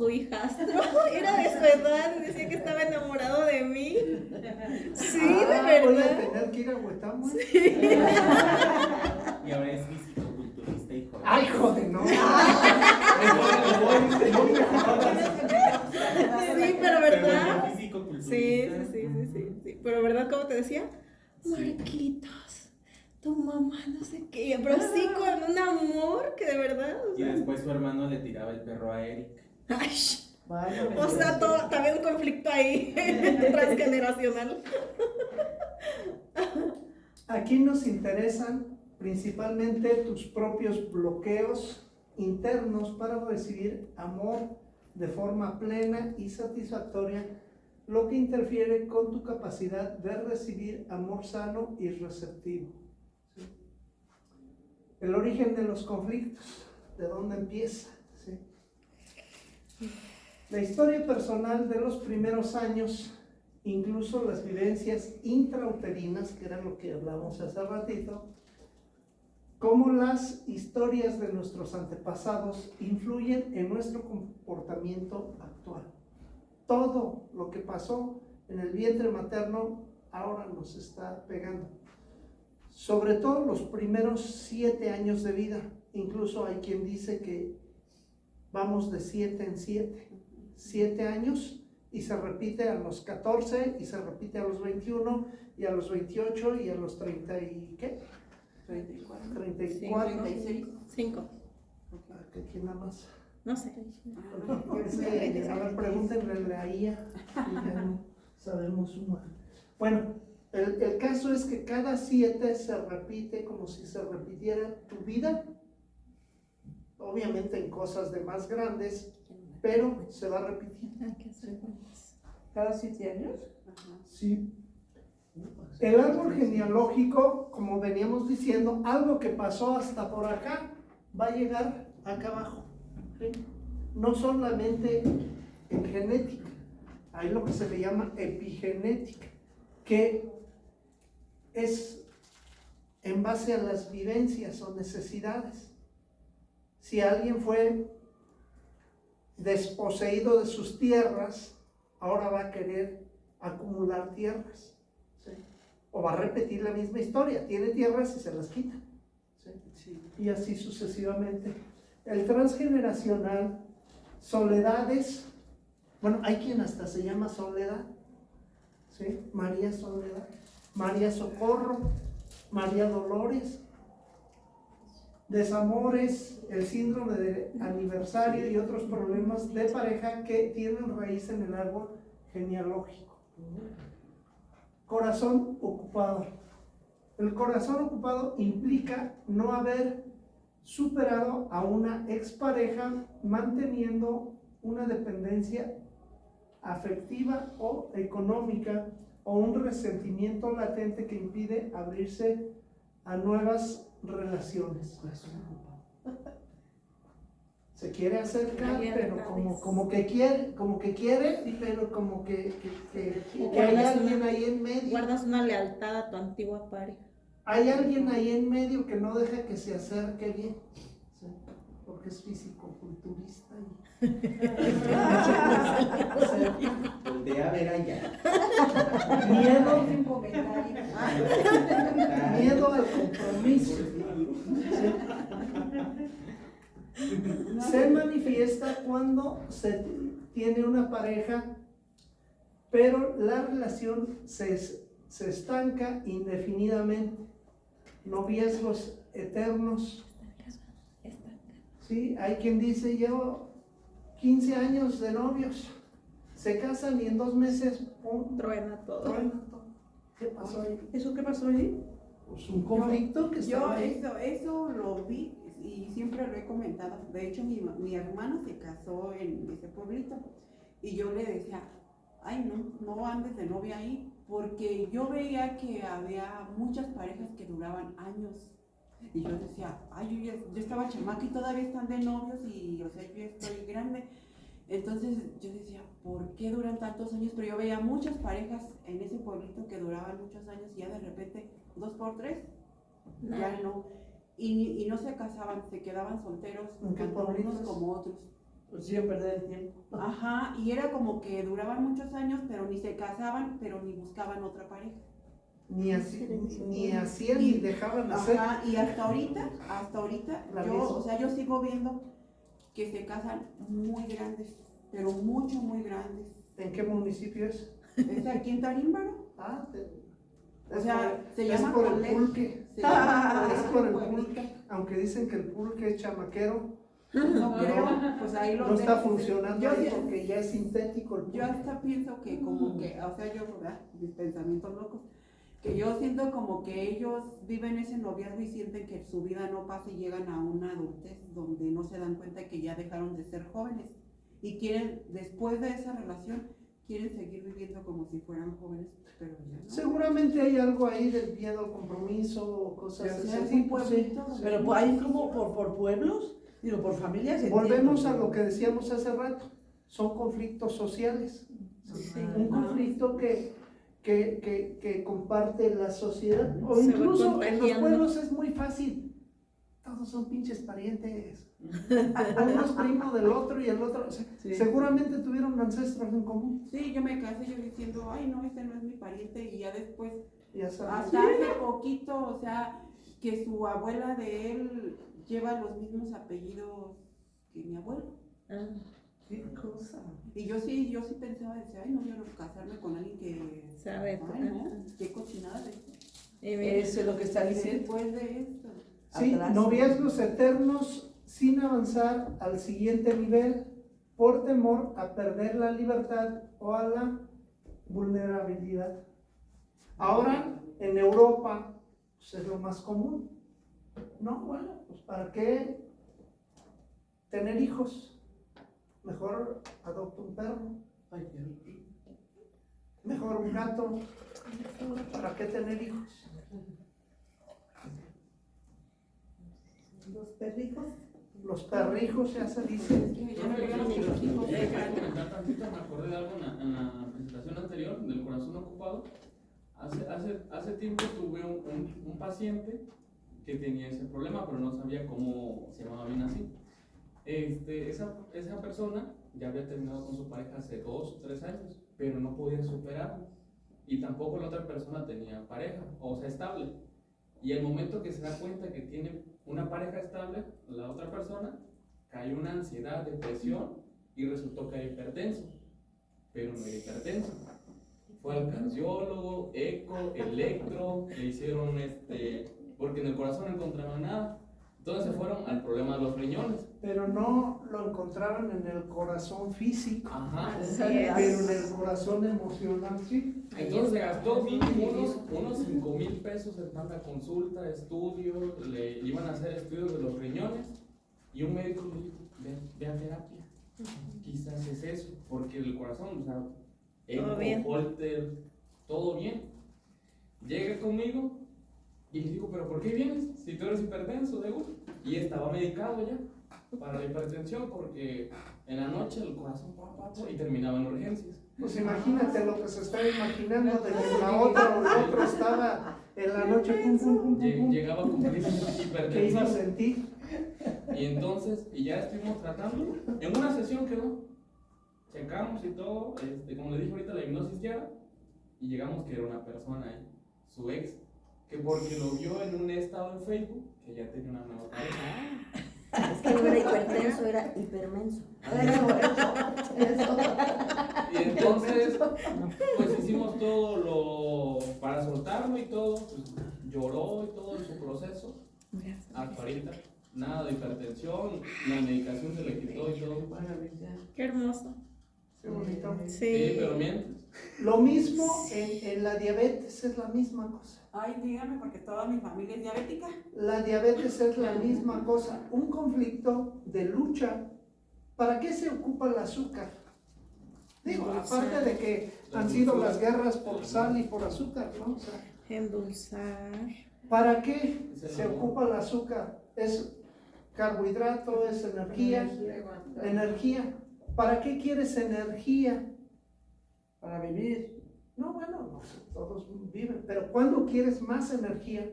hijastro, era de su edad, decía que estaba enamorado de mí. Sí, de Voy a verdad. tener que ir a Huetamo. Y ahora es fisicoculturista y joven. Ay, joder, no. Sí, pero ¿verdad? Fisicoculturista. Sí. Pero ¿verdad cómo te decía? Sí. Marquitos, tu mamá no sé qué, pero sí con un amor que de verdad. Y después su hermano le tiraba el perro a Eric. Ay, Vaya, o sea, también un conflicto ahí transgeneracional. Aquí nos interesan principalmente tus propios bloqueos internos para recibir amor de forma plena y satisfactoria, lo que interfiere con tu capacidad de recibir amor sano y receptivo. ¿Sí? El origen de los conflictos, ¿de dónde empieza? ¿Sí? La historia personal de los primeros años, incluso las vivencias intrauterinas, que era lo que hablábamos hace ratito, cómo las historias de nuestros antepasados influyen en nuestro comportamiento actual. Todo lo que pasó en el vientre materno ahora nos está pegando. Sobre todo los primeros 7 años de vida. Incluso hay quien dice que vamos de 7 en 7. 7 años y se repite a los 14 y se repite a los 21 y a los 28 y a los 30 y ¿qué? 34. 34. 36. 5, ¿Quién nada más? no sé. A ver, pregúntenle a ella, y ya no sabemos una. Bueno, el caso es que cada 7 se repite como si se repitiera tu vida, obviamente en cosas de más grandes, pero se va repitiendo. Hay que hacer cuentas. ¿Cada 7 años? Ajá. Sí. El árbol genealógico, como veníamos diciendo, algo que pasó hasta por acá, va a llegar acá abajo. ¿Sí? No solamente en genética, hay lo que se le llama epigenética, que es en base a las vivencias o necesidades. Si alguien fue desposeído de sus tierras, ahora va a querer acumular tierras, ¿sí? O va a repetir la misma historia, tiene tierras y se las quita, ¿sí? Sí. Y así sucesivamente. El transgeneracional, soledades, bueno, hay quien hasta se llama Soledad, ¿sí? María Soledad, María Socorro, María Dolores, desamores, el síndrome de aniversario y otros problemas de pareja que tienen raíz en el árbol genealógico. Corazón ocupado. El corazón ocupado implica no haber superado a una expareja manteniendo una dependencia afectiva o económica o un resentimiento latente que impide abrirse a nuevas relaciones. Se quiere acercar, pero como que quiere, pero como que hay alguien ahí en medio. Guardas una lealtad a tu antigua pareja. Hay alguien ahí en medio que no deja que se acerque bien, ¿sí? Porque es físico-culturista. Voltea a ver allá. Miedo al compromiso. ¿Sí? Se manifiesta cuando se tiene una pareja, pero la relación se estanca indefinidamente. noviazgos eternos. Sí, hay quien dice, llevo 15 años de novios, se casan y en 2 meses, ¡pum!, Truena todo. truena todo. ¿Qué pasó ahí? ¿Eso qué pasó ahí? Pues un conflicto que Yo estaba ahí. eso lo vi y siempre lo he comentado. De hecho, mi hermano se casó en ese pueblito y yo le decía, ay no andes de novia ahí, porque yo veía que había muchas parejas que duraban años. Y yo decía, ay, yo estaba chamaca y todavía están de novios y, o sea, yo estoy grande. Entonces yo decía, ¿por qué duran tantos años? Pero yo veía muchas parejas en ese pueblito que duraban muchos años y ya de repente, 2 por 3, ya no. Y no se casaban, se quedaban solteros, ¿En qué tanto unos pueblitos? como otros. Pues sí, a perder el tiempo. Ajá, y era como que duraban muchos años, pero ni se casaban, pero ni buscaban otra pareja. Ni hacían ni dejaban hacer. Ajá, y hasta ahorita, La yo, misma. o sea, yo sigo viendo que se casan muy grandes, pero muy grandes. ¿En qué municipio es? Es aquí en Tarímbaro, Ah, o sea, se es llama por el Colé. pulque. Se llama Es por el pueblito. pulque. Aunque dicen que el pulque es chamaquero, No creo, pues ahí lo no está dejo. funcionando Yo ahí sí- porque ya es sintético el Yo pulque. hasta pienso que como que, o sea, yo, ¿verdad? Mis pensamientos locos, que yo siento como que ellos viven ese noviazgo y sienten que su vida no pasa y llegan a una adultez donde no se dan cuenta que ya dejaron de ser jóvenes y quieren, después de esa relación, quieren seguir viviendo como si fueran jóvenes, pero ya no. Seguramente hay algo ahí del miedo al compromiso o cosas Ya de sea, ese es un tipo. Sí. pueblito, Sí. Pero pues, hay como por pueblos, digo, por familias. Volvemos entiendo. a lo que decíamos hace rato, son conflictos sociales. Sí. Un conflicto que comparte la sociedad, o Se va incluso en los contagiando. pueblos es muy fácil, todos son pinches parientes, uno es primo del otro y el otro, o sea, Sí. seguramente tuvieron ancestros en común, Sí, yo me casé yo diciendo, ay no, este no es mi pariente y ya después, ya sabes. hasta hace poquito, o sea, que su abuela de él lleva los mismos apellidos que mi abuelo. Ah, Qué cosa. Y yo sí pensaba, decía, ay no, yo no casarme con alguien que Sabe, ay no, qué cochinada de esto. y mira, Eso es lo que está diciendo. Después de esto. Sí, Atrás. noviazgos eternos sin avanzar al siguiente nivel por temor a perder la libertad o a la vulnerabilidad. Ahora, en Europa, pues es lo más común. No, bueno, pues ¿para qué tener hijos? Mejor adopta un perro, Ay, qué- mejor un gato. ¿Para qué tener hijos? Los perrijos. Los perrijos ya se dice. Que ya no llegan ni los hijos. Quería comentar tantito, me acordé de algo en la presentación anterior del corazón ocupado. Hace tiempo tuve un paciente que tenía ese problema, pero no sabía cómo se llamaba bien así. Esa persona ya había terminado con su pareja hace 2 o 3 años, pero no podía superarlo. Y tampoco la otra persona tenía pareja, o sea, estable. Y el momento que se da cuenta que tiene una pareja estable, la otra persona, cayó una ansiedad, depresión, y resultó que era hipertenso. Pero no era hipertenso. Fue al cardiólogo, eco, electro, le hicieron porque en el corazón no encontraban nada. Entonces se fueron al problema de los riñones. Pero no lo encontraron en el corazón físico, Ajá. así es. pero en el corazón emocional, sí. Entonces se gastó mínimo unos 5,000 pesos en tanta consulta, estudios, le iban a hacer estudios de los riñones y un médico le dijo, ve a terapia. Quizás es eso, porque el corazón, o sea, Todo bien. Holter, todo bien. Llega conmigo y le digo, pero ¿por qué vienes? Si tú eres hipertenso, de gusto. Y estaba medicado ya para la hipertensión porque en la noche el corazón y terminaba en urgencias. Pues imagínate lo que se estaba imaginando de que la otra o el otro estaba en la noche, pum, pum, pum, pum, pum. Llegaba con crisis ¿Qué iba a hipertensiva. sentir? Y entonces, ya estuvimos tratando. En una sesión quedó. Checamos y todo. Como le dije ahorita, la hipnosis ya. Y llegamos que era una persona ahí, su ex, que porque lo vio en un estado en Facebook, que ya tenía una nueva pareja. Es que no era hipertenso, era hipermenso. Y entonces, pues hicimos todo para soltarlo y todo. Pues, lloró y todo en su proceso. Hasta ahorita, nada de hipertensión, la medicación se le quitó y todo. Qué hermoso. Qué bonito. Sí, pero mientras. Lo mismo en la diabetes, es la misma cosa. Ay, dígame, porque toda mi familia es diabética. La diabetes es la misma cosa. Un conflicto de lucha. ¿Para qué se ocupa el azúcar? Digo, aparte de que han sido las guerras por sal y por azúcar, ¿no? O sea, Endulzar. ¿para qué se ocupa el azúcar? Es carbohidrato, es energía. Energía. ¿Para qué quieres energía? Para vivir. No, bueno, no sé, todos viven, pero ¿cuándo quieres más energía?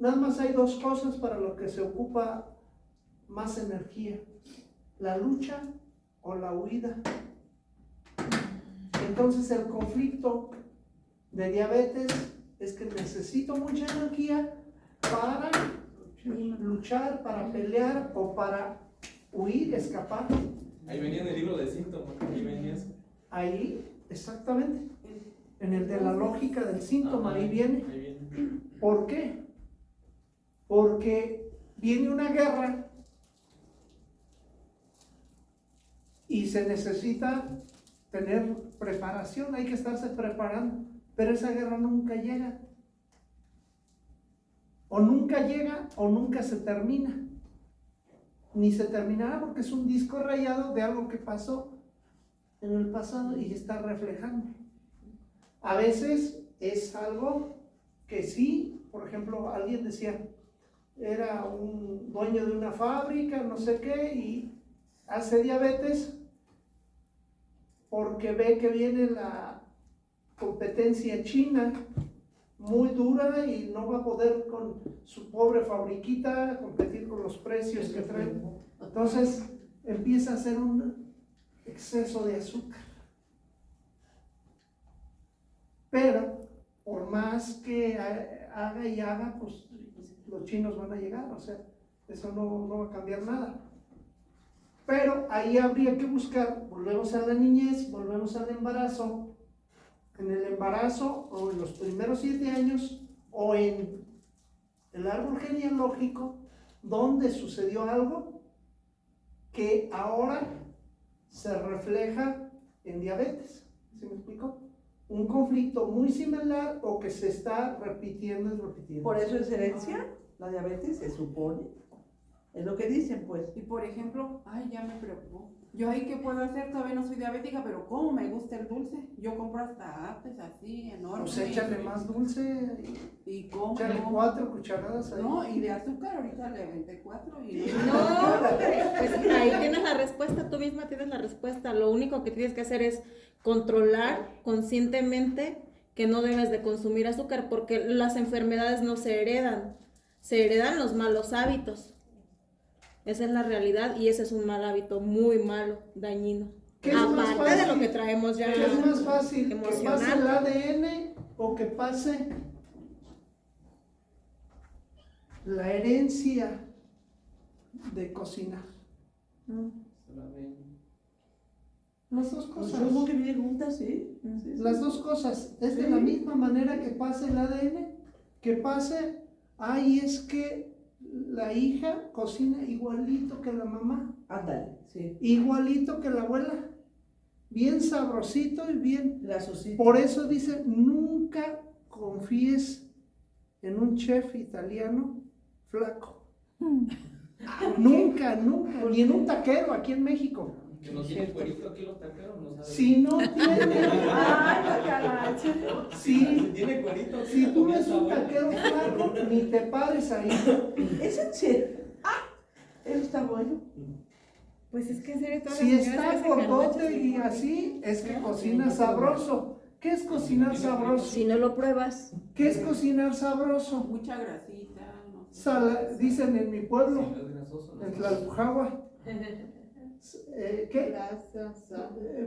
Nada más hay dos cosas para lo que se ocupa más energía: la lucha o la huida. Entonces el conflicto de diabetes es que necesito mucha energía para luchar, para pelear o para huir, escapar. Ahí venía en el libro de síntomas, ahí venía eso. Ahí, exactamente, en el de la lógica del síntoma, ahí viene. Ahí viene. ¿Por qué? Porque viene una guerra y se necesita tener preparación, hay que estarse preparando, pero esa guerra nunca llega. O nunca llega o nunca se termina. Ni se terminará porque es un disco rayado de algo que pasó en el pasado y está reflejando. A veces es algo que sí, por ejemplo, alguien decía, era un dueño de una fábrica, no sé qué, y hace diabetes porque ve que viene la competencia china muy dura y no va a poder con su pobre fabriquita competir con los precios que traen. Entonces empieza a hacer un exceso de azúcar. Pero por más que haga y haga, pues los chinos van a llegar, o sea, eso no va a cambiar nada. Pero ahí habría que buscar, volvemos a la niñez, volvemos al embarazo. En el embarazo o en los primeros 7 años o en el árbol genealógico donde sucedió algo que ahora se refleja en diabetes. ¿Sí me explico? Un conflicto muy similar o que se está repitiendo y repitiendo. Por eso es herencia, la diabetes, se supone. Es lo que dicen, pues. Y por ejemplo, ay, ya me preocupó. Yo ahí, ¿qué puedo hacer? Todavía no soy diabética, pero ¿cómo me gusta el dulce? Yo compro hasta apes así, enormes. Pues échale más dulce, ¿Y cómo? échale 4 cucharadas ahí. No, y de azúcar ahorita le aventé 4 y No, pues ahí tienes la respuesta, tú misma tienes la respuesta. Lo único que tienes que hacer es controlar conscientemente que no debes de consumir azúcar, porque las enfermedades no se heredan los malos hábitos. Esa es la realidad y ese es un mal hábito muy malo, dañino. ¿Qué es más Aparte de fácil? lo que traemos ya ¿Qué es más fácil? ¿Que pase el emocional. ADN o que pase la herencia de cocinar? Las dos Pues cosas. yo como que me preguntas, ¿sí? Las dos cosas. Es de la misma manera que pase el ADN, que pase, ay, es que la hija cocina igualito que la mamá, Ándale, sí. igualito que la abuela, bien sabrosito y bien. La suscita. Por eso dice, nunca confíes en un chef italiano flaco. Nunca, nunca. Ni en un taquero aquí en México. Que no tiene cuerito aquí los taqueros, no sabe. Si no tiene, Si tiene cuerito, si tú ves un taquero flaco, ni te pares ahí. ¿Es en serio? Eso está bueno. Pues es que en serio todas Si las señoras está que hacen gordote garnachas y así, es que cocina sabroso. ¿Qué es cocinar sabroso? Si no lo pruebas, ¿Qué es cocinar sabroso? mucha grasita, no sé. Dicen en mi pueblo, Si no es grasoso, no en es Tlalpujahua, ¿qué?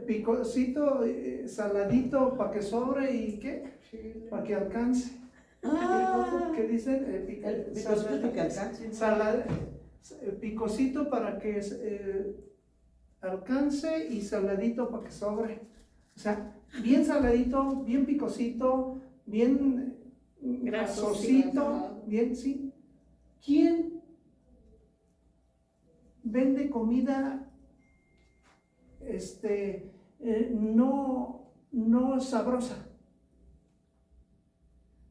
Picocito, saladito para que sobre y ¿qué? Para que alcance. ¿Qué dicen? El picocito que alcance. Picocito para que alcance y saladito para que sobre. O sea, bien saladito, bien picosito, bien grasosito, bien, sí. ¿Quién vende comida no sabrosa?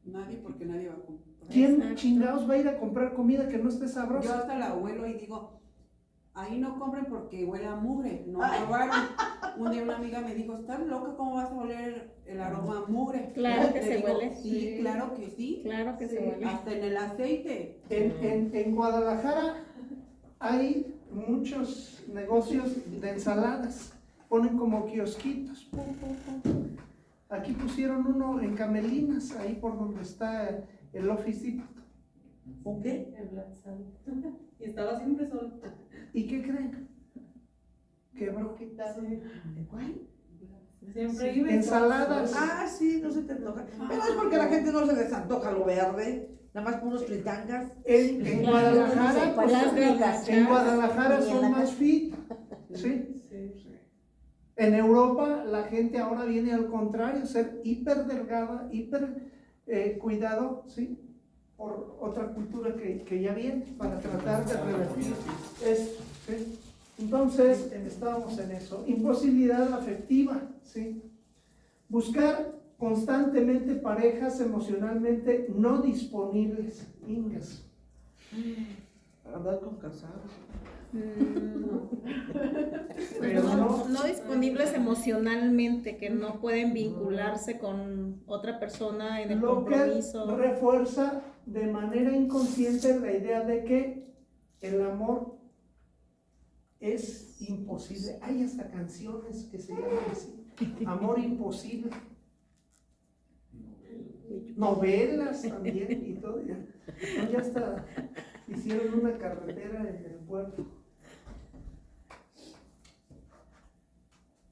Nadie, porque nadie va a comprar. ¿Quién Exacto. chingados va a ir a comprar comida que no esté Yo sabrosa? hasta la huelo y digo, ahí no compren porque huele a mugre, no probaron. Un día una amiga me dijo, ¿estás loca? ¿Cómo vas a oler el aroma a mugre? Claro que Le se digo, huele. Sí, claro que sí. Claro que se huele. Hasta en el aceite. En Guadalajara hay muchos negocios de ensaladas, ponen como kiosquitos. Pum, pum, pum. Aquí pusieron uno en Camelinas, ahí por donde está el Office Depot. ¿Ok? En Black Sand. Y estaba siempre solo. ¿Y qué creen? Quebró. ¿Cuál? Siempre iba Ensaladas. Ah, sí, no se te antoja. Pero es porque a la gente no se les antoja lo verde, nada más con unos fritangas. En Guadalajara, Pues las ricas. en Guadalajara Y en son la más casa. fit, ¿sí? En Europa la gente ahora viene al contrario, ser hiper delgada, hiper cuidado, ¿sí? Por otra cultura que ya viene para tratar de revertir esto, ¿sí? Entonces, estábamos en eso. Imposibilidad afectiva, ¿sí? Buscar constantemente parejas emocionalmente no disponibles, ingas. Andar con casados. Pero No disponibles emocionalmente, que no pueden vincularse con otra persona en el Lo que compromiso. refuerza de manera inconsciente la idea de que el amor es imposible. Hay hasta canciones que se llaman así, amor imposible. Novelas también y todo. Ya hasta hicieron una carretera en el puerto.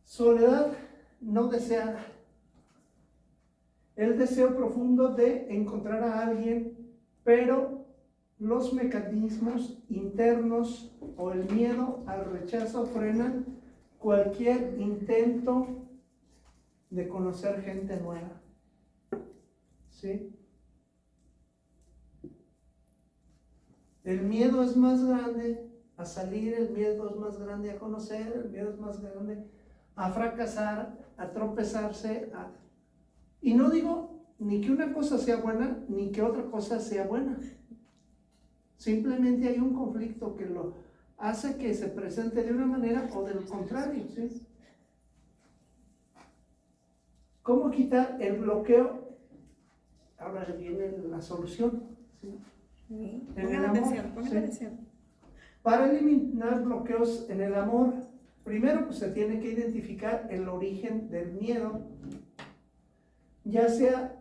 Soledad no deseada. El deseo profundo de encontrar a alguien, pero los mecanismos internos o el miedo al rechazo frenan cualquier intento de conocer gente nueva. ¿Sí? El miedo es más grande a salir, el miedo es más grande a conocer, el miedo es más grande a fracasar, a tropezarse. Y no digo ni que una cosa sea buena, ni que otra cosa sea buena. Simplemente hay un conflicto que lo hace que se presente de una manera o del contrario, ¿sí? ¿Cómo quitar el bloqueo? Ahora viene la solución, ¿sí? Sí. En el Pongan amor, atención, pongan sí. atención. Para eliminar bloqueos en el amor, primero pues se tiene que identificar el origen del miedo, ya sea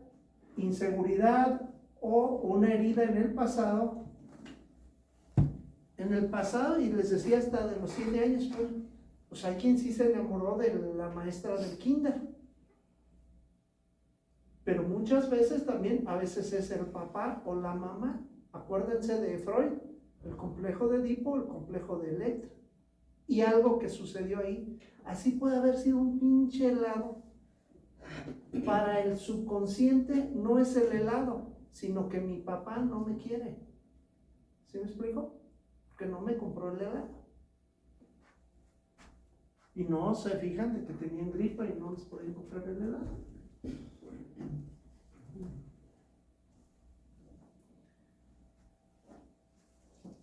inseguridad o una herida en el pasado. En el pasado, y les decía hasta de los 7 años, pues hay quien sí se enamoró de la maestra del kinder. Pero muchas veces también, a veces es el papá o la mamá. Acuérdense de Freud, el complejo de Edipo, el complejo de Electra. Y algo que sucedió ahí, así puede haber sido un pinche helado. Para el subconsciente no es el helado, sino que mi papá no me quiere. ¿Sí me explico? Que no me compró el helado. Y no se fijan de que tenían gripa y no les podían comprar el helado.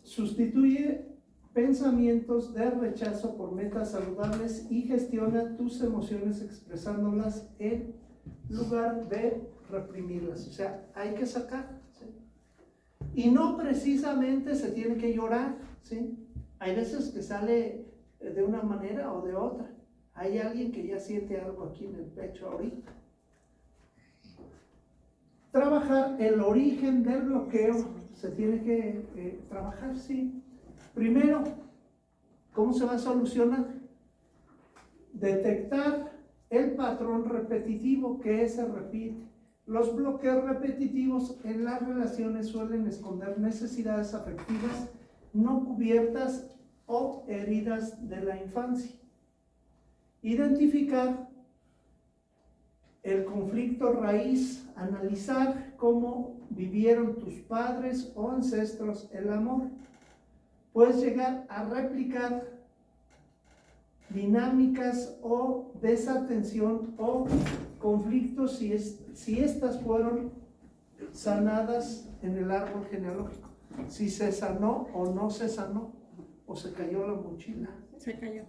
Sustituye pensamientos de rechazo por metas saludables y gestiona tus emociones expresándolas en lugar de reprimirlas. O sea, hay que sacar, ¿sí? Y no precisamente se tiene que llorar, ¿sí? Hay veces que sale de una manera o de otra. Hay alguien que ya siente algo aquí en el pecho ahorita. Trabajar el origen del bloqueo, se tiene que trabajar, sí. Primero, ¿cómo se va a solucionar? Detectar el patrón repetitivo que se repite. Los bloqueos repetitivos en las relaciones suelen esconder necesidades afectivas no cubiertas o heridas de la infancia. Identificar el conflicto raíz, analizar cómo vivieron tus padres o ancestros el amor. Puedes llegar a replicar dinámicas o desatención o conflictos si estas fueron sanadas en el árbol genealógico. Si se sanó o no se sanó, o se cayó la mochila. Se cayó.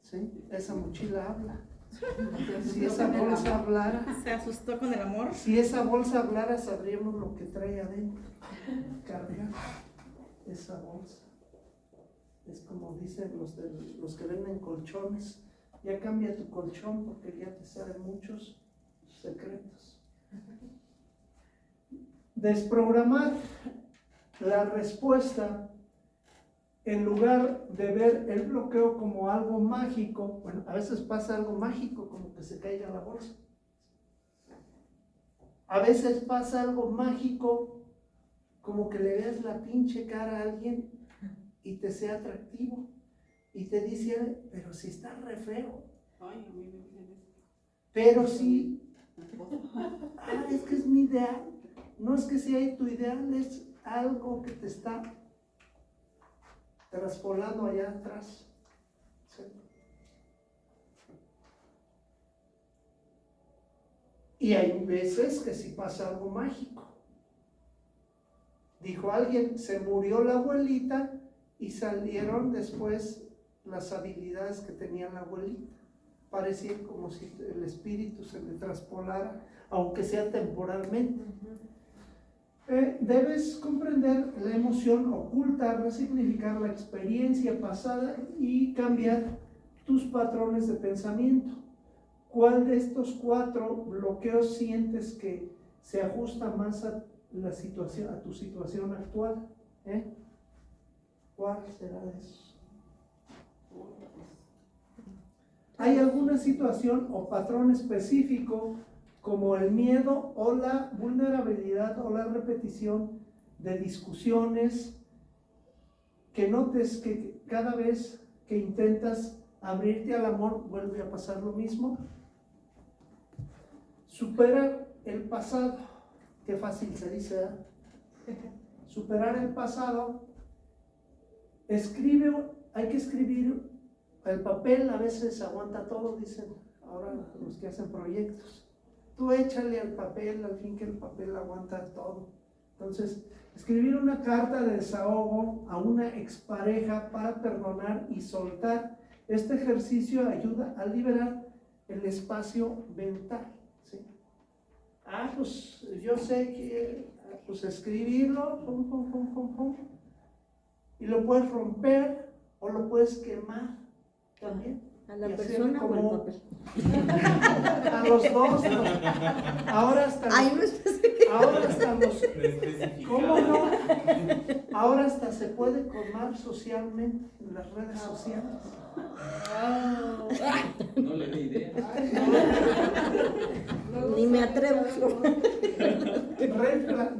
¿Sí? Esa mochila habla. Si esa bolsa hablara, Se asustó con el amor. si esa bolsa hablara, sabríamos lo que trae adentro. Cargar esa bolsa. Es como dicen los que venden colchones. Ya cambia tu colchón porque ya te saben muchos secretos. Desprogramar la respuesta en lugar de ver el bloqueo como algo mágico. Bueno, a veces pasa algo mágico, como que se caiga la bolsa. A veces pasa algo mágico, como que le veas la pinche cara a alguien y te sea atractivo. Y te dice, pero si está re feo. Ay, a mí me dicen eso. Pero si, es que es mi ideal. No es que sea tu ideal, es algo que te está traspolando allá atrás. ¿Sí? Y hay veces que sí pasa algo mágico. Dijo alguien, se murió la abuelita y salieron después las habilidades que tenía la abuelita. Parecía como si el espíritu se le traspolara, aunque sea temporalmente. Debes comprender la emoción, ocultar, resignificar la experiencia pasada y cambiar tus patrones de pensamiento. ¿Cuál de estos 4 bloqueos sientes que se ajusta más a la situación, a tu situación actual? ¿Cuál será de esos? ¿Hay alguna situación o patrón específico como el miedo o la vulnerabilidad o la repetición de discusiones que notes que cada vez que intentas abrirte al amor vuelve a pasar lo mismo? Superar el pasado, qué fácil se dice, ¿eh? Superar el pasado, hay que escribir, el papel a veces aguanta todo, dicen ahora los que hacen proyectos. Tú échale al papel, al fin que el papel aguanta todo. Entonces, escribir una carta de desahogo a una expareja para perdonar y soltar. Este ejercicio ayuda a liberar el espacio mental. ¿Sí? Pues yo sé que pues escribirlo, y lo puedes romper o lo puedes quemar también. ¿A la Y hacer persona o al como- papel? A los dos, ¿no? Ahora hasta Ay, no especifico. ahora hasta los, No especificado. ¿cómo no? Ahora hasta se puede colmar socialmente en las redes sociales. No le di idea. Ni me atrevo.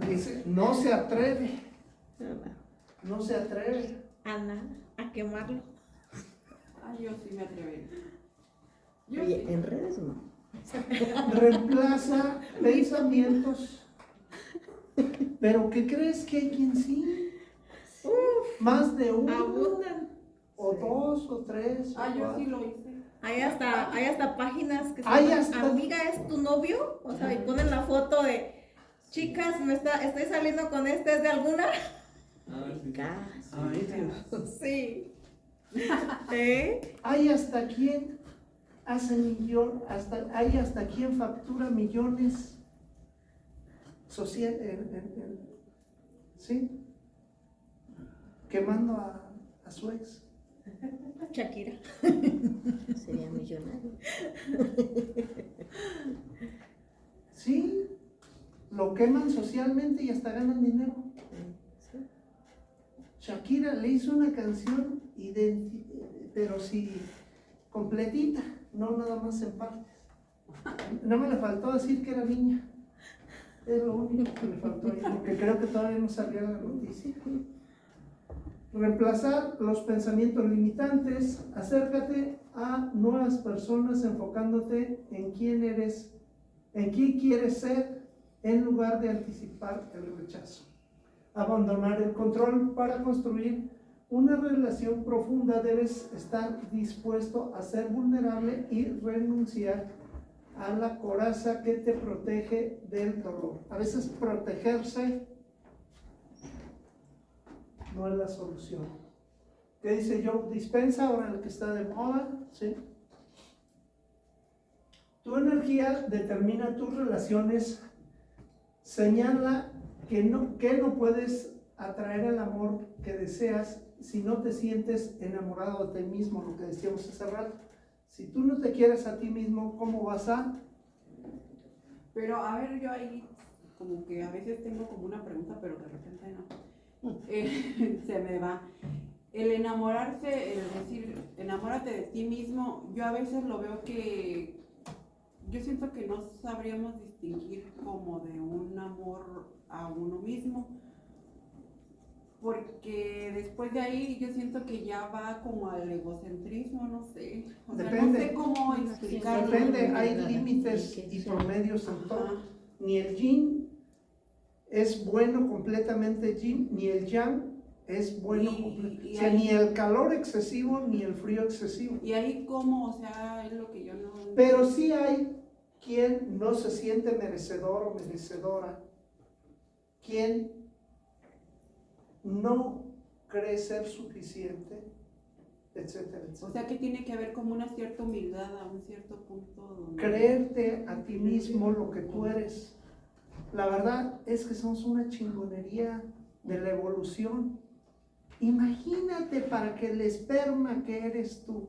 Dice, no se atreve, no se atreve. A nada, a quemarlo. Ay, yo sí me atrevería. Yo Oye, sí. en redes no. Reemplaza pensamientos. Pero ¿qué crees que hay quien sí? Más de uno, Abundan. o 2, o 3, o Ah, yo 4. sí lo hice. Hay hasta páginas que se Hay llaman hasta- Amiga es tu novio, o sea, y ponen la foto de chicas, estoy saliendo con ¿es de alguna? Sí. Ay, Dios. Sí. Hay hasta quien hace hay hasta quien factura millones social, ¿sí? Quemando a su ex. Shakira. Sería millonario. Sí, lo queman socialmente y hasta ganan dinero. Sí. Shakira le hizo una canción pero sí completita, no nada más en partes. No me le faltó decir que era niña. Es lo único que le faltó ahí, porque creo que todavía no salía la noticia. Reemplazar los pensamientos limitantes. Acércate a nuevas personas enfocándote en quién eres ¿En qué quieres ser en lugar de anticipar el rechazo? Abandonar el control para construir una relación profunda. Debes estar dispuesto a ser vulnerable y renunciar a la coraza que te protege del dolor. A veces protegerse no es la solución. ¿Qué dice Joe Dispenza, ahora el que está de moda? ¿Sí? Tu energía determina tus relaciones. Señala que no puedes atraer el amor que deseas si no te sientes enamorado de ti mismo, lo que decíamos hace rato. Si tú no te quieres a ti mismo, ¿cómo vas a? Pero a ver, yo ahí como que a veces tengo como una pregunta, pero de repente no. Se me va. El enamorarse, el decir, enamórate de ti mismo, yo a veces lo veo que yo siento que no sabríamos distinguir como de un amor a uno mismo, porque después de ahí yo siento que ya va como al egocentrismo, no sé, o sea, no sé cómo explicarlo. Depende, hay límites y promedios en todo. Ajá. Ni el yin es bueno completamente yin, ni el yang es bueno completamente. O sea, ni el calor excesivo, ni el frío excesivo. Y ahí como, o sea, es lo que yo no... Pero sí hay quien no se siente merecedor o merecedora, quien no cree ser suficiente, etcétera, O etcétera. sea que tiene que haber como una cierta humildad a un cierto punto. Donde... Creerte a ti mismo lo que tú eres. La verdad es que somos una chingonería de la evolución. Imagínate para que el esperma que eres tú,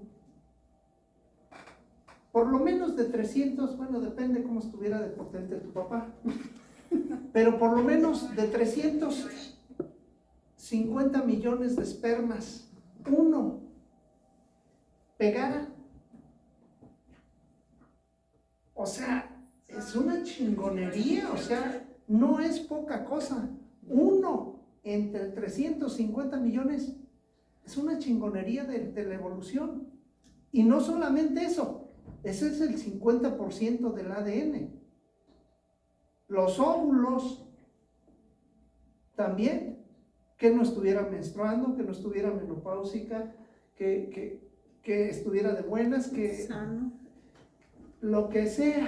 por lo menos de 300, bueno, depende cómo estuviera de potente tu papá, pero por lo menos de 350 millones de espermas, uno pegara. O sea, es una chingonería, o sea, no es poca cosa. Uno entre 350 millones es una chingonería de la evolución. Y no solamente eso, ese es el 50% del ADN. Los óvulos también, que no estuviera menstruando, que no estuviera menopáusica, que estuviera de buenas, que Sano. lo que sea,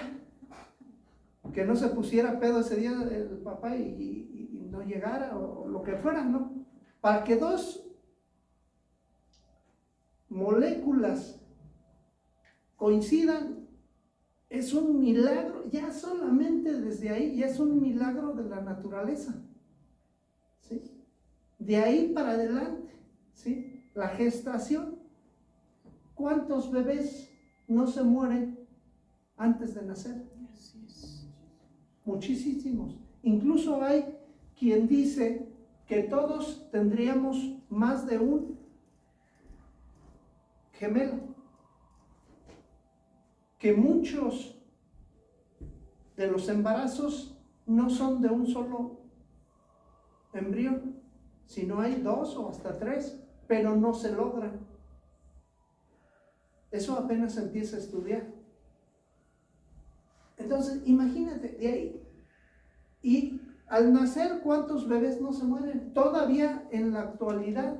que no se pusiera pedo ese día el papá y no llegara, o lo que fuera, ¿no? Para que dos moléculas coincidan, es un milagro, ya solamente desde ahí, ya es un milagro de la naturaleza, ¿sí? De ahí para adelante, ¿sí? La gestación. ¿Cuántos bebés no se mueren antes de nacer? Muchísimos. Incluso hay quien dice que todos tendríamos más de un gemelo, que muchos de los embarazos no son de un solo embrión, sino hay 2 o hasta 3, pero no se logran. Eso apenas se empieza a estudiar. Entonces, imagínate, de ahí. Y al nacer, ¿cuántos bebés no se mueren? Todavía en la actualidad,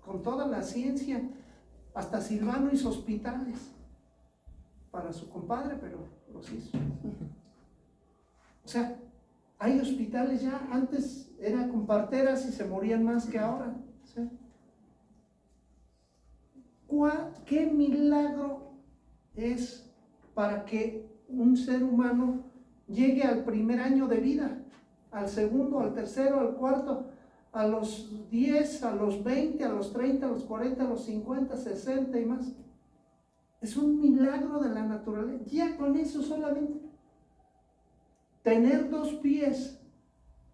con toda la ciencia, hasta Silvano hizo hospitales para su compadre, pero los hizo. O sea, hay hospitales ya, antes era con parteras y se morían más que ahora. ¿Sí? ¿Qué milagro es para que un ser humano llegue al primer año de vida, al segundo, al tercero, al cuarto, a los 10, a los 20, a los 30, a los 40, a los 50, 60 y más? Es un milagro de la naturaleza. Ya con eso solamente. Tener 2 pies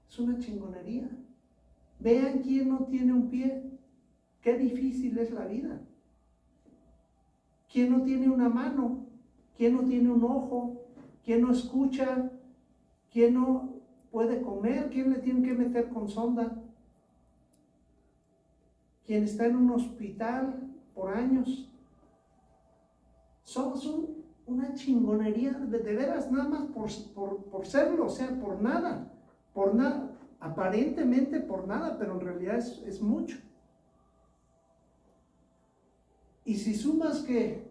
es una chingonería. Vean quién no tiene un pie. Qué difícil es la vida. ¿Quién no tiene una mano? ¿Quién no tiene un ojo? ¿Quién no escucha? ¿Quién no puede comer? ¿Quién le tiene que meter con sonda? ¿Quién está en un hospital por años? Somos una chingonería, de veras, nada más por serlo, o sea, por nada, aparentemente por nada, pero en realidad es mucho. Y si sumas que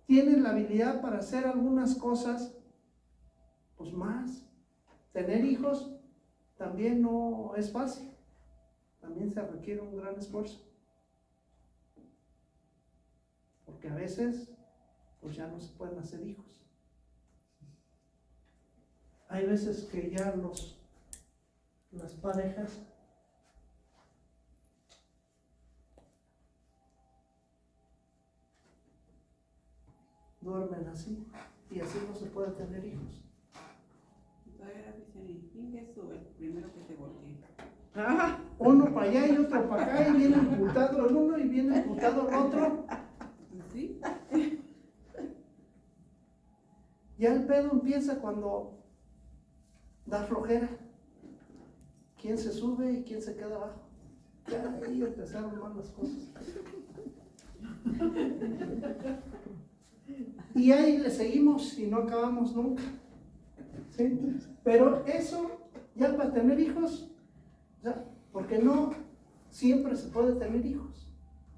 tienen la habilidad para hacer algunas cosas, pues más. Tener hijos también no es fácil, también se requiere un gran esfuerzo. Porque a veces, pues ya no se pueden hacer hijos. Hay veces que ya las parejas duermen así y así no se puede tener hijos. Todavía dicen, Ingesu, el primero que se voltee. Uno para allá y otro para acá, y viene emputado el uno y viene emputado el otro. ¿Sí? Ya el pedo empieza cuando da flojera. ¿Quién se sube y quién se queda abajo? Ya ahí empezaron mal las cosas. Y ahí le seguimos y no acabamos nunca. ¿Sí? Pero eso, ya para tener hijos, ya, porque no siempre se puede tener hijos.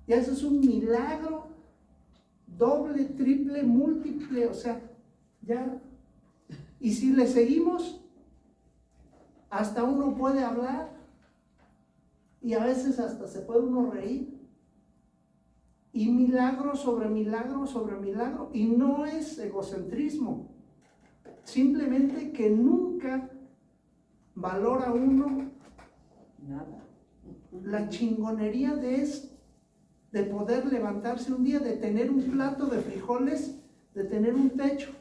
Ya eso es un milagro, doble, triple, múltiple, o sea, ya. Y si le seguimos, hasta uno puede hablar y a veces hasta se puede uno reír. Y milagro sobre milagro sobre milagro. Y no es egocentrismo, simplemente que nunca valora uno Nada. la chingonería de poder levantarse un día, de tener un plato de frijoles, de tener un techo.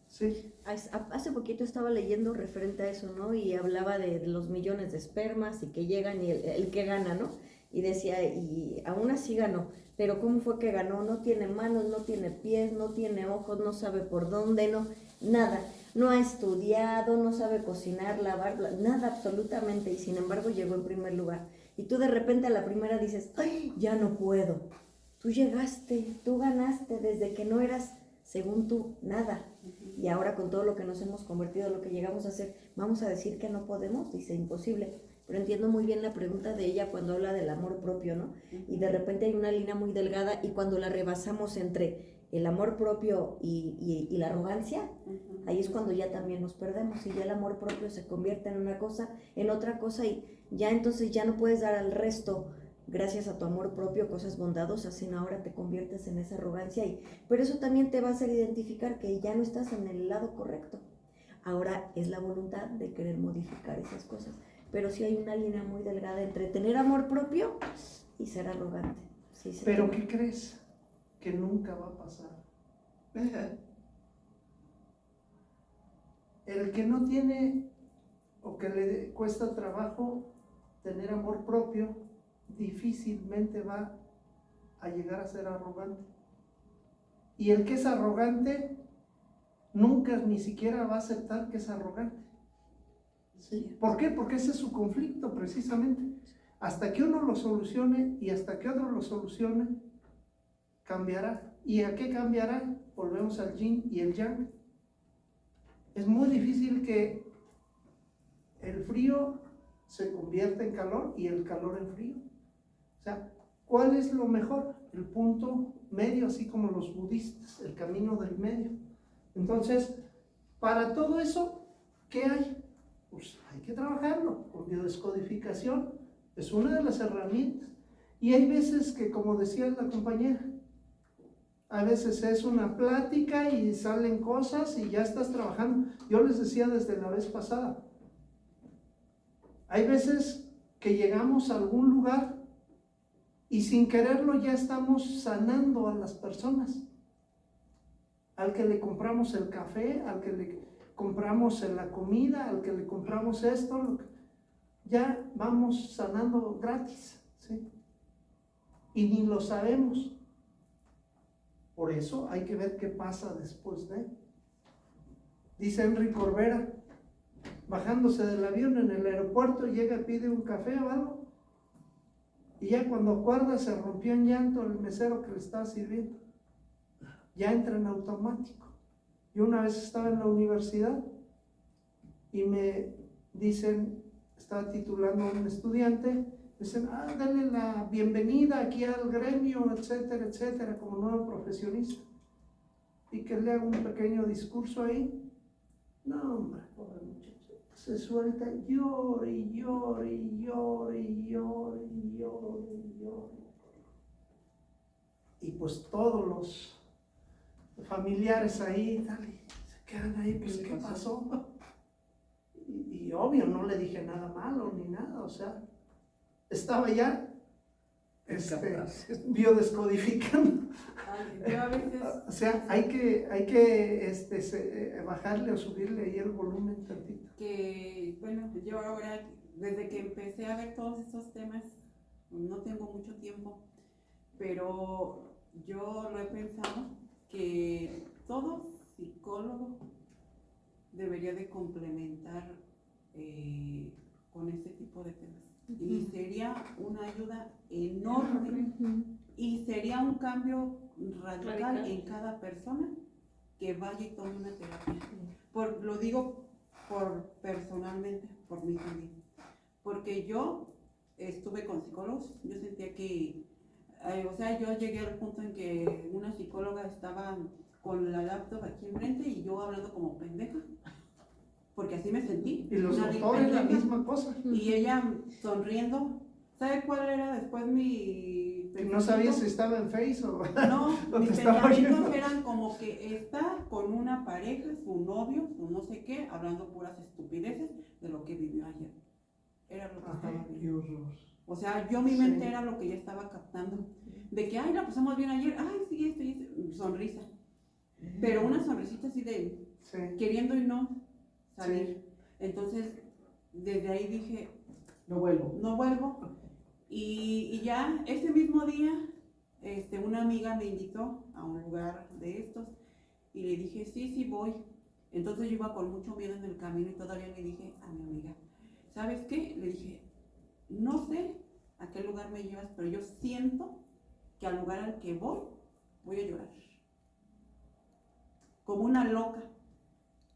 Sí. Hace poquito estaba leyendo referente a eso, ¿no? Y hablaba de los millones de espermas y que llegan y el que gana, ¿no? Y decía, y aún así ganó, pero ¿cómo fue que ganó? No tiene manos, no tiene pies, no tiene ojos, no sabe por dónde, no, nada. No ha estudiado, no sabe cocinar, lavar, nada absolutamente, y sin embargo llegó en primer lugar. Y tú de repente a la primera dices, ¡ay, ya no puedo! Tú llegaste, tú ganaste desde que no eras, según tú, nada. Y ahora con todo lo que nos hemos convertido, lo que llegamos a hacer, ¿vamos a decir que no podemos? Dice, imposible. Pero entiendo muy bien la pregunta de ella cuando habla del amor propio, ¿no? Y de repente hay una línea muy delgada y cuando la rebasamos entre el amor propio y la arrogancia, ahí es cuando ya también nos perdemos y ya el amor propio se convierte en una cosa, en otra cosa, y ya entonces ya no puedes dar al resto, gracias a tu amor propio, cosas bondadosas, sino ahora te conviertes en esa arrogancia, pero eso también te va a hacer identificar que ya no estás en el lado correcto. Ahora es la voluntad de querer modificar esas cosas, pero sí hay una línea muy delgada entre tener amor propio y ser arrogante. Sí, ¿Pero qué crees? Que nunca va a pasar. El que no tiene o que le cuesta trabajo tener amor propio, difícilmente va a llegar a ser arrogante. Y el que es arrogante nunca ni siquiera va a aceptar que es arrogante. ¿Sí? ¿Por qué? Porque ese es su conflicto precisamente. Hasta que uno lo solucione y hasta que otro lo solucione, cambiará. ¿Y a qué cambiará? Volvemos al yin y el yang. Es muy difícil que el frío se convierta en calor y el calor en frío. O sea, ¿cuál es lo mejor? El punto medio, así como los budistas, el camino del medio. Entonces, para todo eso, ¿qué hay? Pues hay que trabajarlo con biodescodificación. Es una de las herramientas. Y hay veces que, como decía la compañera, a veces es una plática y salen cosas y ya estás trabajando. Yo les decía desde la vez pasada, hay veces que llegamos a algún lugar y sin quererlo ya estamos sanando a las personas. Al que le compramos el café, al que le compramos la comida, al que le compramos esto, ya vamos sanando gratis, ¿sí? Y ni lo sabemos. Por eso hay que ver qué pasa después de. Dice Henry Corbera, bajándose del avión en el aeropuerto, llega y pide un café o algo, y ya cuando acuerda se rompió en llanto el mesero que le estaba sirviendo. ya entra en automático. Yo una vez estaba en la universidad y me dicen, estaba titulando a un estudiante, dicen, dale la bienvenida aquí al gremio, etcétera, etcétera, como nuevo profesionista. Y que le haga un pequeño discurso ahí. No, hombre, pobre muchacho, se suelta, llore y llore y llore y llore y llore y llore. Y pues todos los familiares ahí, dale, se quedan ahí, pues ¿qué pasó? Y obvio, no le dije nada malo ni nada, o sea, estaba ya biodescodificando. Ay, yo a veces, O sea, hay que bajarle o subirle ahí el volumen tantito. que, bueno, yo ahora, desde que empecé a ver todos estos temas, no tengo mucho tiempo, pero yo lo he pensado que todo psicólogo debería de complementar con este tipo de temas. Y sería una ayuda enorme y sería un cambio radical en cada persona que vaya y tome una terapia. Lo digo personalmente, por mí también. Porque yo estuve con psicólogos, yo sentía que, o sea, yo llegué al punto en que una psicóloga estaba con la laptop aquí enfrente y yo hablando como pendeja. Porque así me sentí. Y los una doctores la pendeja. misma cosa. Y ella sonriendo. ¿Sabe cuál era después mi Y no sabía si estaba en Face o... No, o mis te estaba pensamientos oyendo. eran como que está con una pareja, su novio, su no sé qué, hablando puras estupideces de lo que vivió ayer. Era lo que estaba Ajá, viendo. qué horror. O sea, yo mi mente Sí. era lo que ya estaba captando. De que, ay, la pasamos bien ayer, ay, sí, esto y esto. Sonrisa. Pero una sonrisita así de Sí. queriendo y no salir. Entonces, desde ahí dije, No vuelvo. no vuelvo. Y ya ese mismo día, una amiga me invitó a un lugar de estos y le dije, sí, voy. Entonces yo iba con mucho miedo en el camino y todavía le dije a mi amiga, ¿sabes qué? Le dije, no sé a qué lugar me llevas, pero yo siento que al lugar al que voy a llorar. Como una loca.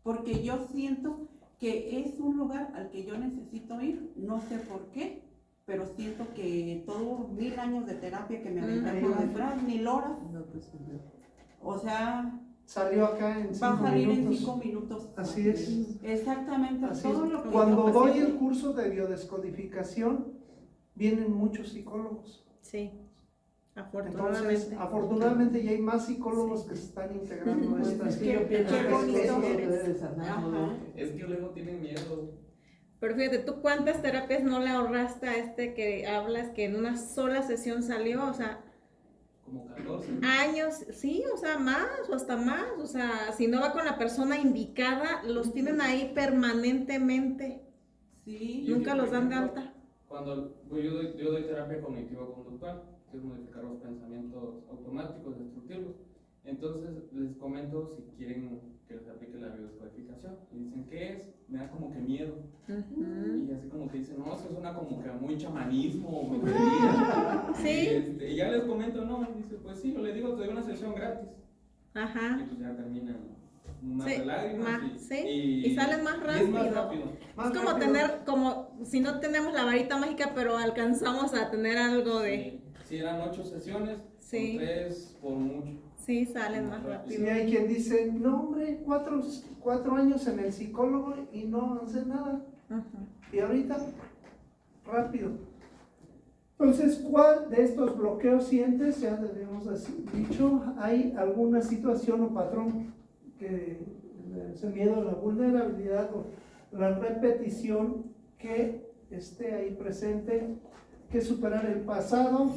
Porque yo siento que es un lugar al que yo necesito ir, no sé por qué, pero siento que todos 1000 años de terapia que me aventé por detrás, 1000 horas, o sea, Salió acá en 5 va a salir en minutos. 5 minutos. Así es. Exactamente, Así todo es. lo que Cuando yo doy pasé. el curso de biodescodificación, vienen muchos psicólogos. Sí, Entonces, afortunadamente. afortunadamente ya hay más psicólogos que se están integrando a estas Sí, yo pienso Qué que bonito. eso debe de sanar, Ajá. ¿no? Es que luego tienen miedo. Pero fíjate, ¿tú cuántas terapias no le ahorraste a este que hablas que en una sola sesión salió? O sea, Como 14. años, sí, o sea, más o hasta más. O sea, si no va con la persona indicada, los tienen ahí permanentemente. Sí, Yo Nunca que, los por dan de ejemplo, alta. Cuando yo doy terapia cognitivo-conductual, que es modificar los pensamientos automáticos, destructivos. Entonces les comento si quieren que les aplique la biodescodificación. Y dicen, ¿qué es? Me da como que miedo. Ujú. Y así como que dicen, no, eso suena como que a muy chamanismo o brujería. Sí. Y ya les comento, no, y dice, pues sí, yo le digo, te doy una sesión gratis. Ajá. Y pues ya terminan unas Sí, de lágrimas. más, sí, y salen más y es más rápido. rápido. Más Es como rápido. tener, como si no tenemos la varita mágica, pero alcanzamos a tener algo de... Si eran 8 sesiones, Sí. con 3 por mucho. Sí, salen más rápido. Sí, hay quien dice, no hombre, 4 años en el psicólogo y no hace nada. Ajá. Y ahorita, rápido. Entonces, ¿cuál de estos bloqueos sientes? Ya habíamos dicho, hay alguna situación o patrón que ese miedo a la vulnerabilidad o la repetición que esté ahí presente, que superar el pasado,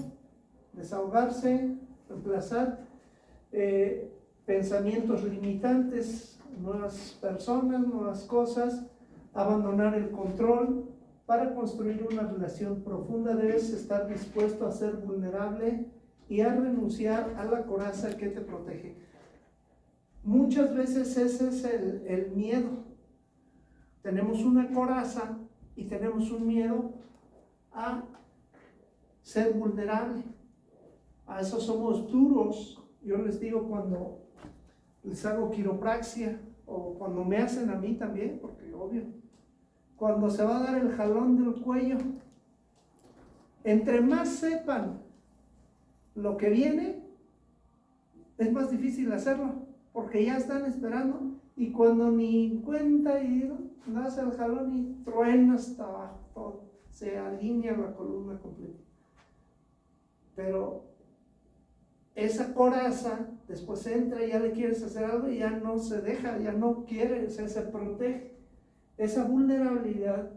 desahogarse, reemplazar pensamientos limitantes, nuevas personas, nuevas cosas, abandonar el control. Para construir una relación profunda debes estar dispuesto a ser vulnerable y a renunciar a la coraza que te protege. Muchas veces ese es el miedo. Tenemos una coraza y tenemos un miedo a ser vulnerable. A eso somos duros. Yo les digo, cuando les hago quiropraxia, o cuando me hacen a mí también, porque obvio, cuando se va a dar el jalón del cuello, entre más sepan lo que viene, es más difícil hacerlo, porque ya están esperando, y cuando ni cuenta y das el jalón y truena hasta abajo, todo, se alinea la columna completa. Pero esa coraza después entra y ya le quieres hacer algo y ya no se deja, ya no quiere, se protege. Esa vulnerabilidad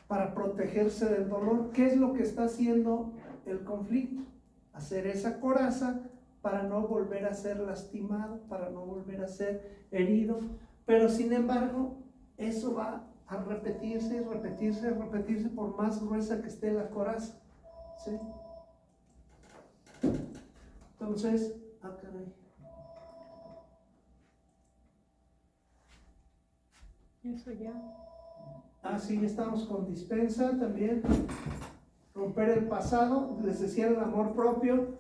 para protegerse del dolor, ¿qué es lo que está haciendo el conflicto? Hacer esa coraza para no volver a ser lastimado, para no volver a ser herido, pero sin embargo, eso va a repetirse, repetirse, repetirse por más gruesa que esté la coraza, ¿sí? Entonces, caray. Eso ya. Sí, estamos con dispensa también. Romper el pasado, les decía el amor propio.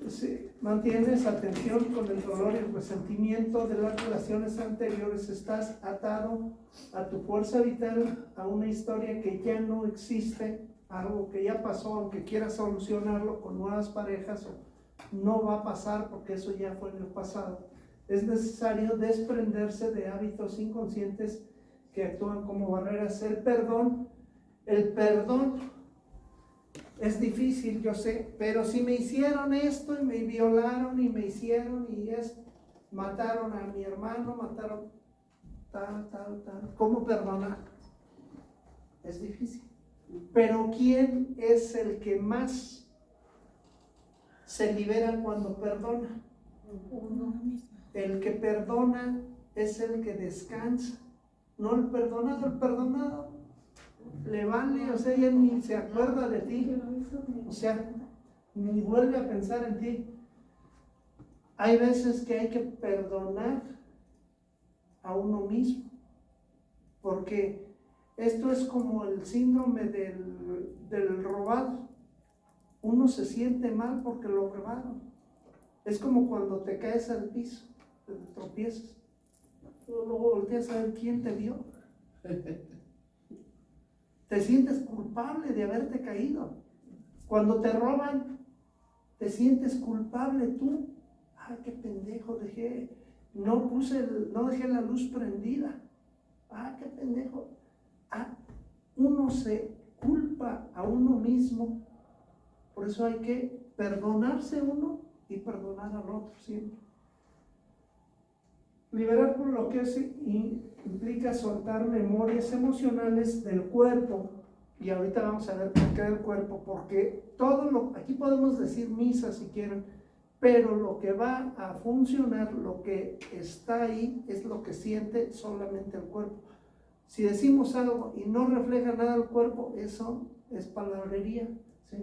Si mantienes atención con el dolor y el resentimiento de las relaciones anteriores, estás atado a tu fuerza vital, a una historia que ya no existe, algo que ya pasó, aunque quieras solucionarlo con nuevas parejas, no va a pasar porque eso ya fue en el pasado. Es necesario desprenderse de hábitos inconscientes que actúan como barreras. El perdón es difícil, yo sé, pero si me hicieron esto y me violaron y me hicieron y mataron a mi hermano, mataron tal, ¿cómo perdonar? Es difícil. Pero ¿quién es el que más se libera cuando perdona? Uno mismo. El que perdona es el que descansa, no el perdonado. El perdonado le vale, o sea, ya ni se acuerda de ti, o sea, ni vuelve a pensar en ti. Hay veces que hay que perdonar a uno mismo, porque esto es como el síndrome del robado. Uno se siente mal porque lo robaron. Es como cuando te caes al piso, te tropiezas, luego volteas a ver quién te vio. Te sientes culpable de haberte caído. Cuando te roban, te sientes culpable tú. Ay, qué pendejo, no dejé la luz prendida. Ay, qué pendejo. Uno se culpa a uno mismo. Por eso hay que perdonarse uno y perdonar al otro siempre. Liberar por lo que implica soltar memorias emocionales del cuerpo. Y ahorita vamos a ver por qué del cuerpo, porque aquí podemos decir misa si quieren, pero lo que va a funcionar, lo que está ahí, es lo que siente solamente el cuerpo. Si decimos algo y no refleja nada el cuerpo, eso es palabrería, ¿sí?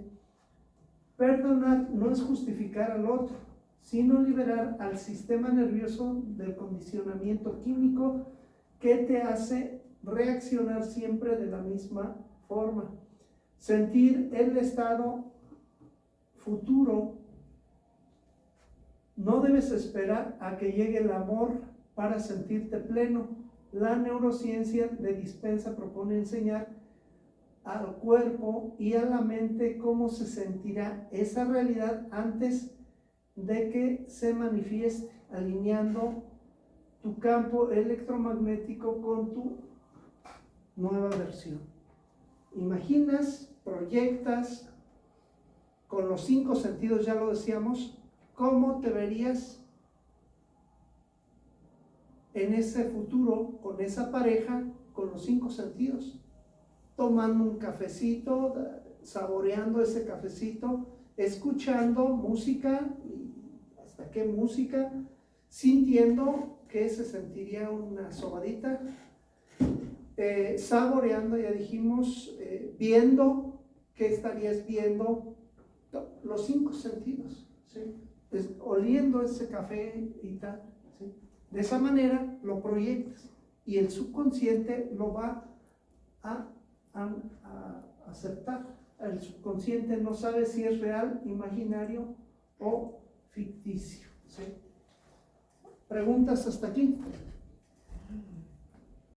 Perdonar no es justificar al otro, sino liberar al sistema nervioso del condicionamiento químico que te hace reaccionar siempre de la misma forma. Sentir el estado futuro. No debes esperar a que llegue el amor para sentirte pleno. La neurociencia de dispensa propone enseñar al cuerpo y a la mente cómo se sentirá esa realidad antes de que se manifieste, alineando tu campo electromagnético con tu nueva versión. Imaginas, proyectas con los 5 sentidos, ya lo decíamos, cómo te verías en ese futuro con esa pareja con los 5 sentidos, tomando un cafecito, saboreando ese cafecito, escuchando música, hasta qué música, sintiendo que se sentiría una sobadita, saboreando, ya dijimos, viendo, ¿qué estarías viendo? Los 5 sentidos, ¿sí? Oliendo ese café y tal, ¿sí? De esa manera lo proyectas y el subconsciente lo va a aceptar. El subconsciente no sabe si es real, imaginario o ficticio, ¿sí? ¿Preguntas hasta aquí?